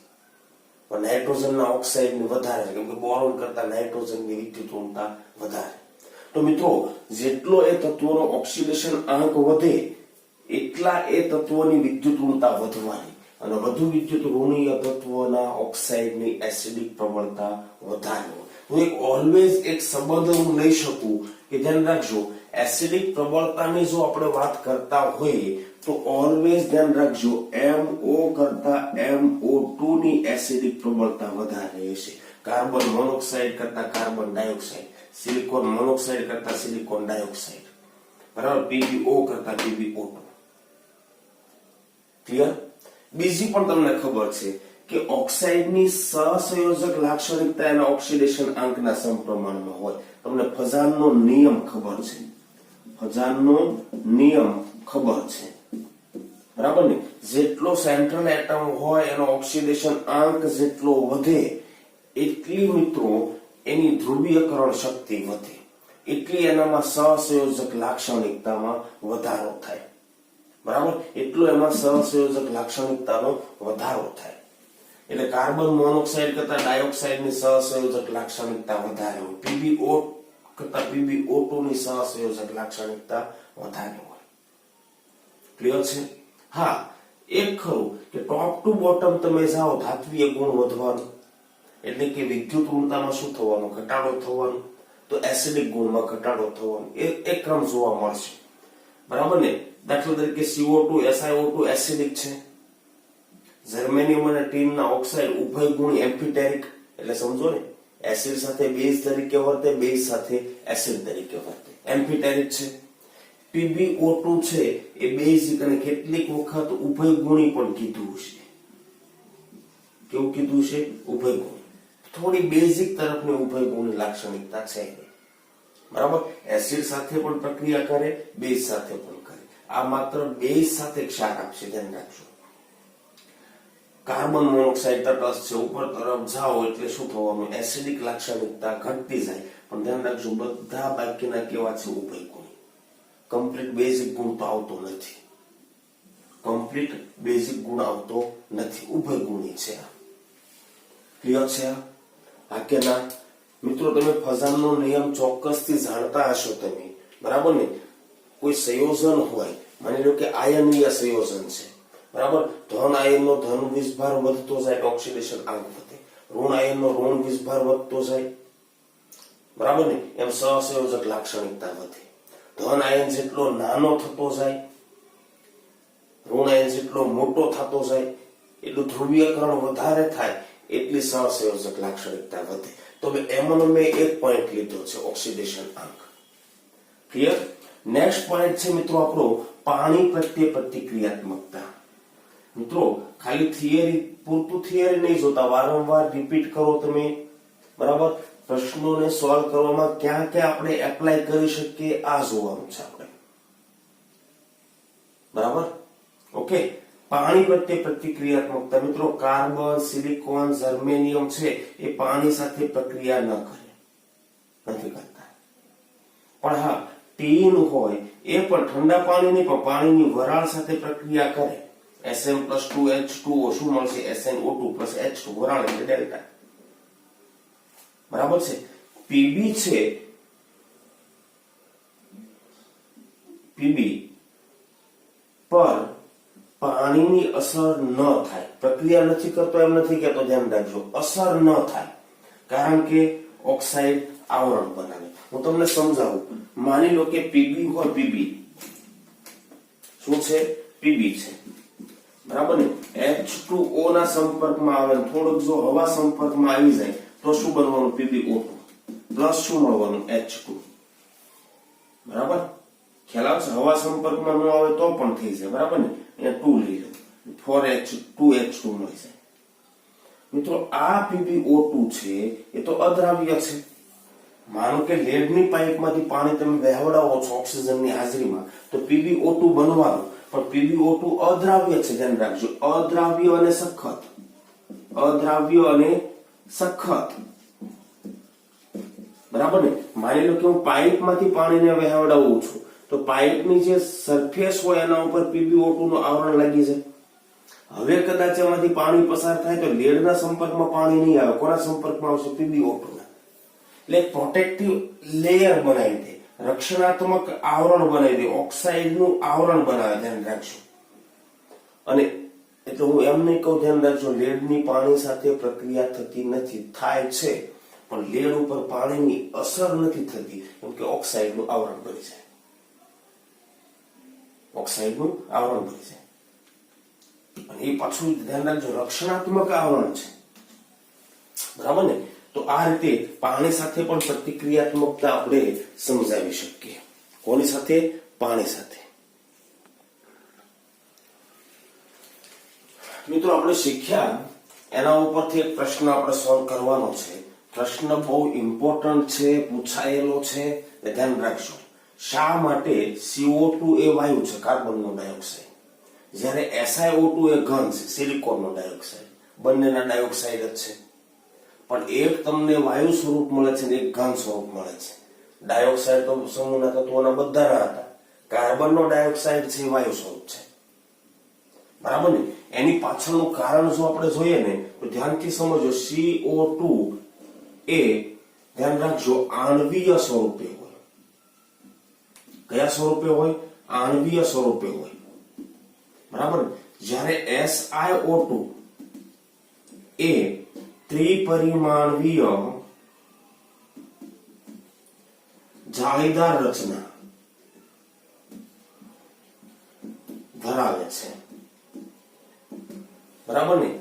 પણ નાઇટ્રોજનના ઓક્સાઇડની વધારે છે, કેમ કે બોરોન કરતા નાઇટ્રોજનની વિદ્યુત ઋણતા વધારે. તો મિત્રો, જેટલો એ તત્વનો ઓક્સિડેશન આંક વધે એટલા એ તત્વની વિદ્યુત ઋણતા વધવાની, અને વધુ વિદ્યુત ઋણીય તત્વના ઓક્સાઇડની એસિડિક પ્રબળતા વધારે હોય. હું ઓલવેઝ એક સંબંધ હું લઈ શકું કે ધ્યાન રાખજો, એસિડિક પ્રબળતાની જો આપણે વાત કરતા હોઈએ તો ઓલવેઝ ધ્યાન રાખજો MO કરતા MO2 ની એસિડિક પ્રબળતા વધારે હશે. કાર્બન મોનોક્સાઇડ કરતા કાર્બન ડાયોક્સાઇડ, સિલિકોન મોનોક્સાઇડ કરતા સિલિકોન ડાયોક્સાઇડ, બરાબર, PbO કરતા PbO2. ક્લિયર? બીજી પણ તમને ખબર છે કે ઓક્સાઇડની સહસંયોજક લાક્ષણિકતા એના ઓક્સિડેશન આંકના સમપ્રમાણમાં હોય. તમને ફજાનનો નિયમ ખબર છે? ફજાનનો નિયમ ખબર છે, બરાબર ને? જેટલો સેન્ટ્રલ એટમ હોય એનો ઓક્સિડેશન આંક જેટલો વધે એટલી મિત્રો એની ધ્રુવીયકરણ શક્તિ વધે, એટલી એનામાં સહસંયોજક લાક્ષણિકતામાં વધારો થાય. બરાબર? એટલો એમાં સહસંયોજક લાક્ષણિકતાનો વધારો થાય. એટલે કાર્બન મોનોક્સાઇડ કરતા ડાયોક્સાઇડની સહસંયોજક લાક્ષણિકતા વધારે હોય, PbO કરતા PbO2 ની સહસંયોજક લાક્ષણિકતા વધારે હોય. ક્લિયર છે? હા, એક ખરું કે ટોપ ટુ બોટમ તમે જાઓ, ધાત્વીય ગુણ વધવાનો એટલે કે વિદ્યુત ઋણતામાં શું થવાનું? ઘટાડો થવાનો. તો એસિડિક ગુણમાં ઘટાડો થવાનો, એક ક્રમ જોવા મળશે. બરાબર ને? દાખલા તરીકે CO2 SiO2 એસિડિક છે, જર્મેનિયમ અને ટીનના ઓક્સાઇડ ઉભય ગુણ એમ્ફીટેરિક, એટલે સમજો ને, એસિડ સાથે બેઝ તરીકે વર્તે, બેઝ સાથે એસિડ તરીકે વર્તે, એમ્ફીટેરિક છે. PbO2 છે એ બેઝિક અને કેટલીક વખત ઉભય ગુણી પણ કીધું છે. કેવું કીધું છે? ઉભય ગુણી. થોડી બેઝિક તરફની ઉભય ગુણની લાક્ષણિકતા છે, બરાબર? એસિડ સાથે પણ પ્રક્રિયા કરે, બેઝ સાથે પણ કરે. આ માત્ર બેઝ સાથે ક્ષાર આપશે, ધ્યાન રાખજો. કાર્બન મોનોક્સાઇડ તટસ્થ છે, ઉપર તરફ જાઓ એટલે શું થવાનું? એસિડિક લાક્ષણિકતા ઘટતી જાય. પણ ધ્યાન રાખજો, બધા બાકીના કેવા છે? ઉભય ગુણી. કમ્પ્લીટ બેઝિક ગુણ તો આવતો નથી, કમ્પ્લીટ બેઝિક ગુણ આવતો નથી, ઉભય ગુણી છે. ક્લિયર છે? આ કે ના? મિત્રો, તમે ફજાનનો નિયમ ચોક્કસથી જાણતા હશો તમે, બરાબર ને? કોઈ સંયોજન હોય, માની લો કે આયનીય સંયોજન છે, બરાબર? ધન આયનનો ધન વિષભાર વધતો જાય તો ઓક્સિડેશન આંક વધે, ઋણ આયનનો ઋણ વિષભાર વધતો જાય, બરાબર ને? એમ સહસંયોજક લાક્ષણિકતા વધે. ધન આયન જેટલો નાનો થતો જાય, ઋણ આયન જેટલો મોટો થતો જાય, એટલું ધ્રુવીયકરણ વધારે થાય, એટલી સહસંયોજક લાક્ષણિકતા વધે. તો એમાંનો મેં એક પોઈન્ટ લીધો છે, ઓક્સિડેશન આંક. ક્લિયર? નેક્સ્ટ પોઈન્ટ છે મિત્રો આપણો પાણી પ્રત્યે પ્રતિક્રિયાત્મકતા. મિત્રો, ખાલી થિયરી પૂરતું થિયરી નહીં જોતા, વારંવાર રિપીટ કરો તમે, બરાબર? પ્રશ્નોને સોલ્વ કરવામાં ક્યાં ક્યાં આપણે એપ્લાય કરી શકીએ આ જોવાનું છે આપણે, બરાબર? ઓકે. પાણી પ્રત્યે પ્રતિક્રિયાત્મકતા. મિત્રો, કાર્બન, સિલિકોન, જર્મેનિયમ છે એ પાણી સાથે પ્રક્રિયા ન કરે, નથી કરતા. પણ હા, ટીન હોય એ પણ ઠંડા પાણી નહીં પણ પાણીની વરાળ સાથે પ્રક્રિયા કરે, Sn plus 2H2O શું મળશે? SnO2 plus H2 વરાળ એટલે ડેલ્ટા. બરાબર છે. Pb છે, Pb પર પાણીની અસર ન થાય, પ્રક્રિયા નથી કરતો એમ નથી કહેતો, ધ્યાન રાખજો, અસર ન થાય, કારણ કે ઓક્સાઇડ આવરણ બનાવે. હું તમને સમજાવું. માની લો કે Pb હોય, Pb શું છે? Pb છે, બરાબર ને? H2O ના સંપર્કમાં આવે, થોડુંક જો હવા સંપર્કમાં આવી જાય તો શું બનવાનું? PbO2 પ્લસ શું મળવાનું? H2. બરાબર? ખ્યાલ આવશે? હવા સંપર્કમાં ન આવે તો પણ થઈ જાય, બરાબર ને? અહીંયા 2 લઈ લો, 2H2 મળી જાય. મિત્રો આ PbO2 છે એ તો અદ્રાવ્ય છે. માનો કે લેડની પાઇપમાંથી પાણી તમે વહેવડાવો છો ઓક્સિજનની હાજરીમાં તો PbO2 બનવાનું, પણ PbO2 અદ્રાવ્ય છે, ધ્યાન રાખજો. અદ્રાવ્ય અને સખત, અદ્રાવ્ય અને સખત, બરાબર ને? માની લો કે હું પાઇપમાંથી પાણીને વહેવડાવું છું તો પાઇપની જે સરફેસ હોય એના ઉપર PbO2 નું આવરણ લાગી જાય. હવે કદાચ એમાંથી પાણી પસાર થાય તો લેડના સંપર્કમાં પાણી નહીં આવે. કોના સંપર્કમાં આવશે? PbO2 ના. એટલે પ્રોટેક્ટિવ લેયર બનાવી દે, રક્ષણાત્મક આવરણ બનાવી દે, ઓક્સાઇડનું આવરણ બનાવે, ધ્યાન રાખજો. અને એટલે હું એમ નહીં કહું, ધ્યાન રાખજો, લેડની પાણી સાથે પ્રક્રિયા થતી નથી, થાય છે, પણ લેડ ઉપર પાણીની અસર નથી થતી, કેમ કે ઓક્સાઇડનું આવરણ બની જાય. ઓક્સાઇડનું આવરણ બની જાય. અને એ પાછું ધ્યાન રાખજો, રક્ષણાત્મક આવરણ છે, બરાબર ને? તો આ રીતે પાણી સાથે પણ પ્રતિક્રિયાત્મકતા આપણે સમજાવી શકીએ. કોની સાથે? પાણી સાથે. મિત્રો આપણે શીખ્યા એના ઉપરથી એક પ્રશ્ન આપણે સોલ્વ કરવાનો છે. પ્રશ્ન બહુ ઇમ્પોર્ટન્ટ છે, પૂછાયેલો છે, ધ્યાન રાખજો. શા માટે CO2 એ વાયુ છે, કાર્બનનો ડાયોક્સાઇડ, જ્યારે SiO2 એ ઘન છે, સિલિકોનનો ડાયોક્સાઇડ? બંનેના ડાયોક્સાઇડ જ છે, પણ એક તમને વાયુ સ્વરૂપ મળે છે ને એક ઘન સ્વરૂપ મળે છે. ડાયોક્સાઇડ તો સમૂહના તત્વોના બધાના હતા, કાર્બનનો ડાયોક્સાઇડ છે વાયુ સ્વરૂપ છે, બરાબર ને? એની પાછળનું કારણ જો આપણે જોઈએ ને તો ધ્યાનથી સમજો. CO2 એ ધ્યાન રાખજો આણ્વીય સ્વરૂપે હોય. કયા સ્વરૂપે હોય? આણ્વીય સ્વરૂપે હોય, બરાબર? જ્યારે SiO2 એ ત્રિપરિમાણીય જાળીદાર રચના ધરાવે છે, બરાબર ને?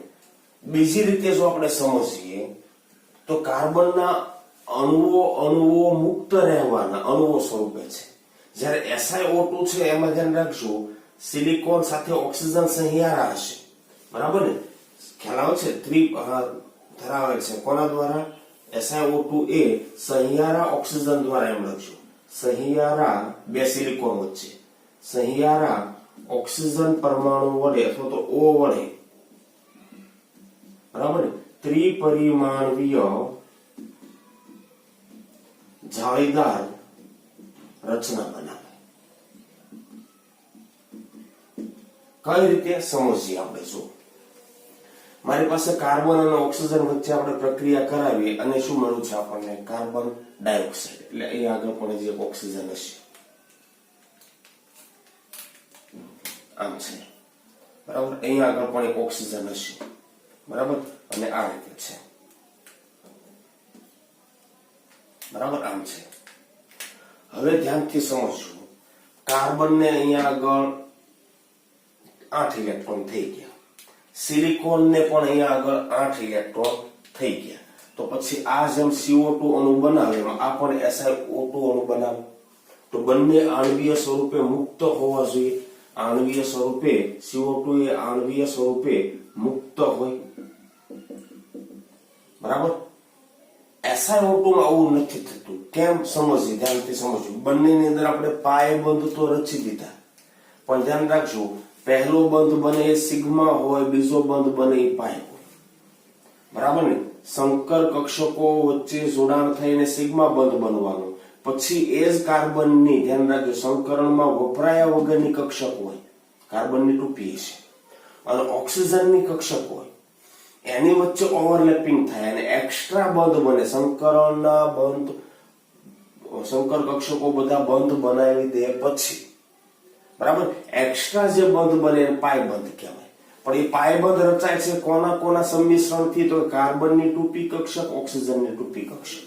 બીજી રીતે જો આપણે સમજીએ તો કાર્બનના અણુઓ મુક્ત રહેવાના અણુઓ સ્વરૂપે છે. જ્યારે SiO2 છે એમાં ધ્યાન રાખજો સિલિકોન સાથે ઓક્સિજન સહિયારા હશે, બરાબર ને? ખ્યાલ આવે છે? ધરાવે છે. કોના દ્વારા? SiO2 એ સહિયારા ઓક્સિજન દ્વારા, એમ લખજો, સહિયારા બે સિલિકોન વચ્ચે, સહિયારા ઓક્સિજન પરમાણુ વડે અથવા તો O વડે, બરાબર ને? ત્રિપરિમાણીય જાળીદાર રચના બનાવે. કઈ રીતે સમજીએ આપણે? જો મારી પાસે કાર્બન અને ઓક્સિજન વચ્ચે આપણે પ્રક્રિયા કરાવીએ અને શું મળ્યું છે આપણને? Carbon dioxide. એટલે અહીં આગળ પણ જે ઓક્સિજન હશે આમ છે, બરાબર? અહીં આગળ પણ એક ઓક્સિજન હશે, બરાબર? અને આ રીતે છે, બરાબર? આમ છે. હવે ધ્યાનથી સમજવું. કાર્બનને અહીંયા આગળ 8 ઇલેક્ટ્રોન થઈ ગયા, સિલિકોનને પણ અહીંયા આગળ 8 ઇલેક્ટ્રોન થઈ ગયા. તો પછી આ જેમ CO2 અણુ બનાવે આ પણ SiO2 અણુ બનાવે. તો બંને આણ્વીય સ્વરૂપે મુક્ત હોવા જોઈએ. આણ્વીય સ્વરૂપે CO2 એ આણ્વીય સ્વરૂપે મુક્ત હોય, બરાબર? SiO2 માં આવું નથી થતું. કેમ? સમજીએ, ધ્યાનથી સમજો. બંનેની અંદર આપણે પાય બંધ તો રચી દીધા, પણ ધ્યાન રાખજો પહેલો બંધ બને એ સિગ્મા હોય, બીજો બંધ બને એ પાય હોય, બરાબર ને? સંકર કક્ષકો વચ્ચે જોડાણ થઈને સિગ્મા બંધ બનવાનું. પછી એ જ કાર્બનની, ધ્યાન રાખજો, સંકરણમાં વપરાયા વગરની કક્ષક હોય, કાર્બનની ટૂંપી છે, અને ઓક્સિજનની કક્ષક હોય એની વચ્ચે ઓવરલેપિંગ થાય અને એક્સ્ટ્રા બંધ બને. સંકરણના બંધ, સંકર કક્ષકો બધા બંધ બનાવી દે પછી, બરાબર, એક્સ્ટ્રા જે બંધ બને એને પાય બંધ કહેવાય. પણ એ પાય બંધ રચાય છે કોના કોના સંમિશ્રણથી? તો કાર્બનની 2p કક્ષક, ઓક્સિજનની 2p કક્ષક.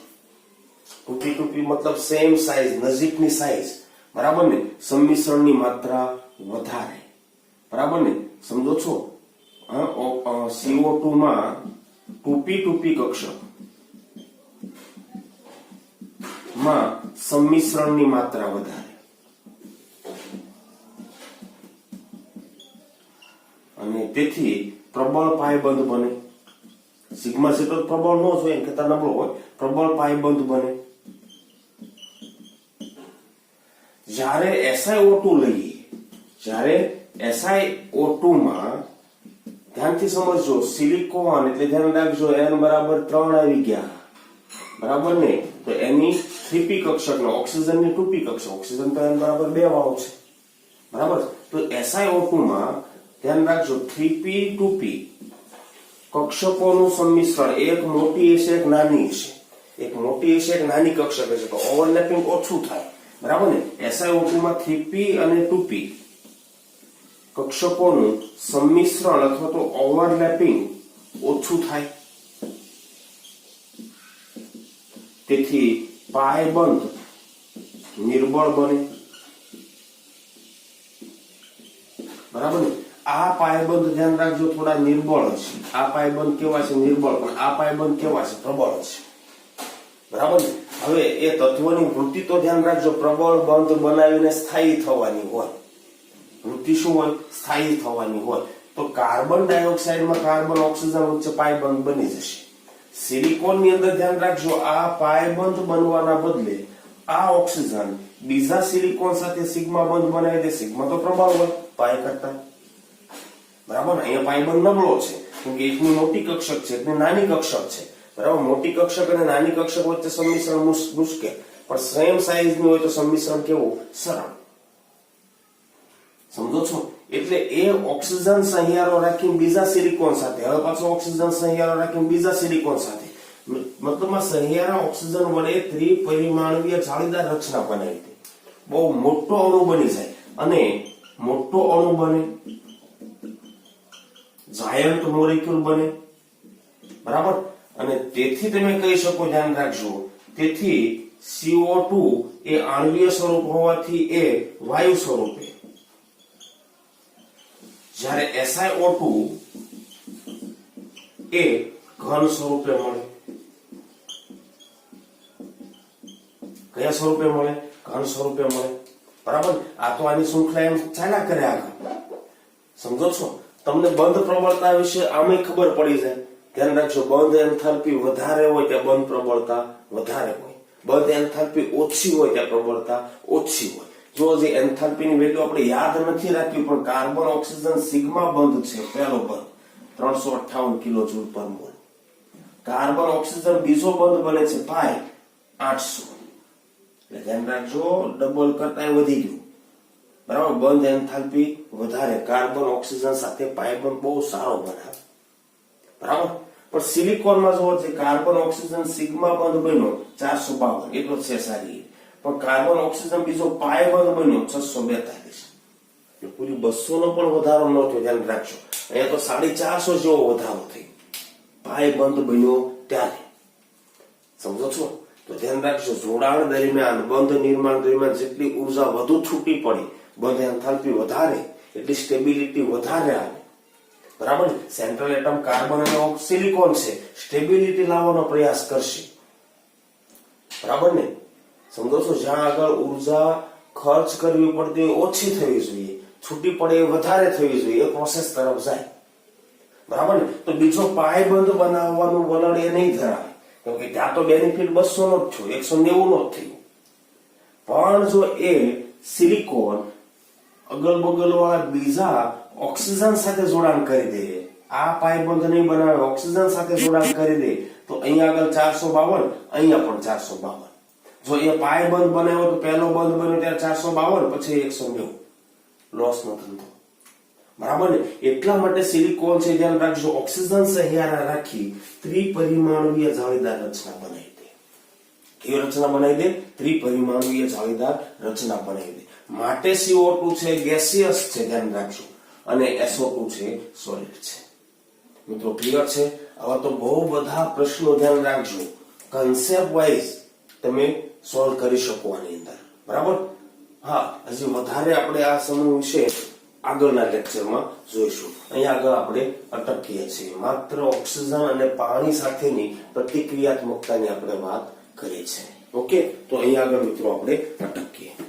2p મતલબ સેમ સાઈઝ, નજીકની સાઈઝ, બરાબર ને? સંમિશ્રણની માત્રા વધારે, બરાબર ને? સમજો છો? CO2 માં 2p કક્ષક માં સંમિશ્રણની માત્રા વધારે અને તેથી પ્રબળ પાયબંધ બને. સિગ્મા જેટલો પ્રબળ ન હોય, એમ કરતા નબળો હોય, પ્રબળ પાયબંધ બને. જ્યારે SiO2 લઈએ, જ્યારે SiO2 માં ધ્યાનથી સમજજો, સિલિકોન એટલે ધ્યાન રાખજો, n બરાબર 3 આવી ગયા, બરાબર ને? તો એની 3p કક્ષક નો, ઓક્સિજનની 2p કક્ષક, ઓક્સિજન તો n બરાબર 2 વાળો છે, બરાબર? તો SiO2 માં ધ્યાન રાખજો 3p 2p કક્ષકોનું સંમિશ્રણ, એક મોટી હશે એક નાની હશે, એક મોટી હશે એક નાની કક્ષક હશે, તો ઓવરલેપિંગ ઓછું થાય, બરાબર ને? SiO2 માં 3p અને 2p કક્ષકોનું સંમિશ્રણ અથવા તો ઓવરલેપિંગ ઓછું થાય, તેથી પાયબંધ નિર્બળ બને, બરાબર ને? આ પાયબંધ ધ્યાન રાખજો થોડા નિર્બળ હશે. આ પાયબંધ કેવા છે? નિર્બળ. પણ આ પાયબંધ કેવા છે? પ્રબળ હશે, બરાબર ને? હવે એ તત્વની વૃત્તિ તો ધ્યાન રાખજો, પ્રબળ બંધ બનાવીને સ્થાયી થવાની હોય. વૃત્તિ શું હોય? સ્થાયી થવાની હોય. તો કાર્બન ડાયોક્સાઇડમાં કાર્બન ઓક્સિજન વચ્ચે પાયબંધ બની જશે. સિલિકોન ની અંદર ધ્યાન રાખજો, આ પાયબંધ બનવાના બદલે આ ઓક્સિજન બીજા સિલિકોન સાથે સિગ્મા બંધ બનાવી દે. સિગ્મા તો પ્રબળ હોય પાય કરતા, બરાબર? અહીંયા પાયબંધ નબળો છે, કેમકે એકની મોટી કક્ષક છે, એકની નાની કક્ષક છે, બરાબર? મોટી કક્ષક અને નાની કક્ષક વચ્ચે સંમિશ્રણ મુશ્કેલ, પણ સેમ સાઈઝ ની હોય તો સંમિશ્રણ કેવું? સરળ. સમજો છો? એટલે એ ઓક્સિજન સહિયારો રાખીને બીજા સિલિકોન સાથે, હવે પાછો ઓક્સિજન સહિયારો રાખીને બીજા સિલિકોન સાથે, મતલબમાં સહિયારા ઓક્સિજન વડે ત્રિપરિમાણીય જાળીદાર રચના બનાવી દે. બહુ મોટો અણુ બની જાય, અને મોટો અણુ બને, જાયન્ટ મોલેક્યુલ બને, બરાબર? અને તેથી તમે કહી શકો, ધ્યાન રાખજો, તેથી CO2 એ આણ્વીય સ્વરૂપ હોવાથી એ વાયુ સ્વરૂપે, જ્યારે SiO2 એ ઘન સ્વરૂપે મળે. કયા સ્વરૂપે મળે? ઘન સ્વરૂપે મળે, બરાબર? આ તો આની શૃંખલા એમ ચાલ્યા કરે આગળ. સમજો છો? તમને બંધ પ્રબળતા વિશે આમે ખબર પડી જાય. ધ્યાન રાખજો, બંધ એન્થાલ્પી વધારે હોય ત્યાં બંધ પ્રબળતા વધારે હોય, બંધ એન્થાલ્પી ઓછી હોય ત્યાં પ્રબળતા ઓછી હોય. જો જે એન્થાલ્પીની વેલ્યુ આપણે યાદ નથી રાખવી, પણ કાર્બન ઓક્સિજન સિગ્મા બંધ છે, પહેલો બંધ 358 કિલોજૂલ પર મોલ. કાર્બન ઓક્સિજન બીજો બંધ બને છે પાય 800. એટલે ધ્યાન રાખજો, ડબલ કરતા વધી ગયું, બરાબર? બંધ એન્થાલ્પી વધારે, કાર્બન ઓક્સિજન સાથે પાયબંધ બહુ સારો બનાવે, બરાબર? પણ સિલિકોનમાં જો છે, કાર્બન ઓક્સિજન સિગ્મા બંધ બન્યો 452, એટલો છે સારી, પણ કાર્બન ઓક્સિજન બીજો પાયબંધ બન્યો 642, એટલે પૂરી 200 નો પણ વધારો ન થયો. ધ્યાન રાખજો, અહીંયા તો 450 જેવો વધારો થયો પાયબંધ બન્યો ત્યારે. સમજો છો? તો ધ્યાન રાખજો, જોડાણ દરમિયાન, બંધ નિર્માણ દરમિયાન જેટલી ઉર્જા વધુ છૂટી પડી, બંધ એન્થાલ્પી વધારે, એટલી સ્ટેબિલિટી વધારે આવે, બરાબર? સેન્ટ્રલ એટમ કાર્બન અને સિલિકોન છે, સ્ટેબિલિટી લાવવાનો પ્રયાસ કરશે, બરાબર ને? સમજો છો? જ્યાં આગળ ઉર્જા ખર્ચ કરવી પડતી ઓછી થવી જોઈએ, છૂટી પડે એ વધારે થવી જોઈએ, એ પ્રોસેસ તરફ જાય, બરાબર ને? તો બીજો પાયબંધ બનાવવાનું વલણ એ નહીં ધરાવે, કેમકે ત્યાં તો બેનિફિટ 200 નો જ થયો, 190 નો જ થયો. પણ જો એ સિલિકોન અગલ બગલ વાળા બીજા ઓક્સિજન સાથે જોડાણ કરી દે, આ પાયબંધ નહીં બનાવે, ઓક્સિજન સાથે જોડાણ કરી દે, તો અહીંયા આગળ 452, અહીંયા પણ 452. જો એ પાયબંધ બનાવ્યો તો પહેલો બંધ બન્યો ત્યારે 452, પછી 190, લોસ નો ધંધો. બરાબર ને? એટલા માટે સિલિકોન છે, ધ્યાન રાખજો, ઓક્સિજન સહિયારા રાખી ત્રિપરિમાણીય જાળીદાર રચના બનાવી દે. કેવી રચના બનાવી દે? ત્રિપરિમાણીય જાળીદાર રચના બનાવી દે. માટે CO2 છે ગેસિયસ છે, ધ્યાન રાખજો, અને SO2 છે સોલિડ છે. મિત્રો ક્લિયર છે? આવા તો બહુ બધા પ્રશ્નો ધ્યાન રાખજો, કન્સેપ્ટ વાઇઝ તમે સોલ્વ કરી શકો આની અંદર. બરાબર? હા, હજી વધારે આપણે આ સમૂહ વિશે આગળના લેક્ચરમાં જોઈશું. અહીંયા આગળ આપણે અટકીએ છીએ. માત્ર ઓક્સિજન અને પાણી સાથેની પ્રતિક્રિયાત્મકતાની આપણે વાત કરી છે. ઓકે, તો અહીંયા આગળ મિત્રો આપણે અટકીએ.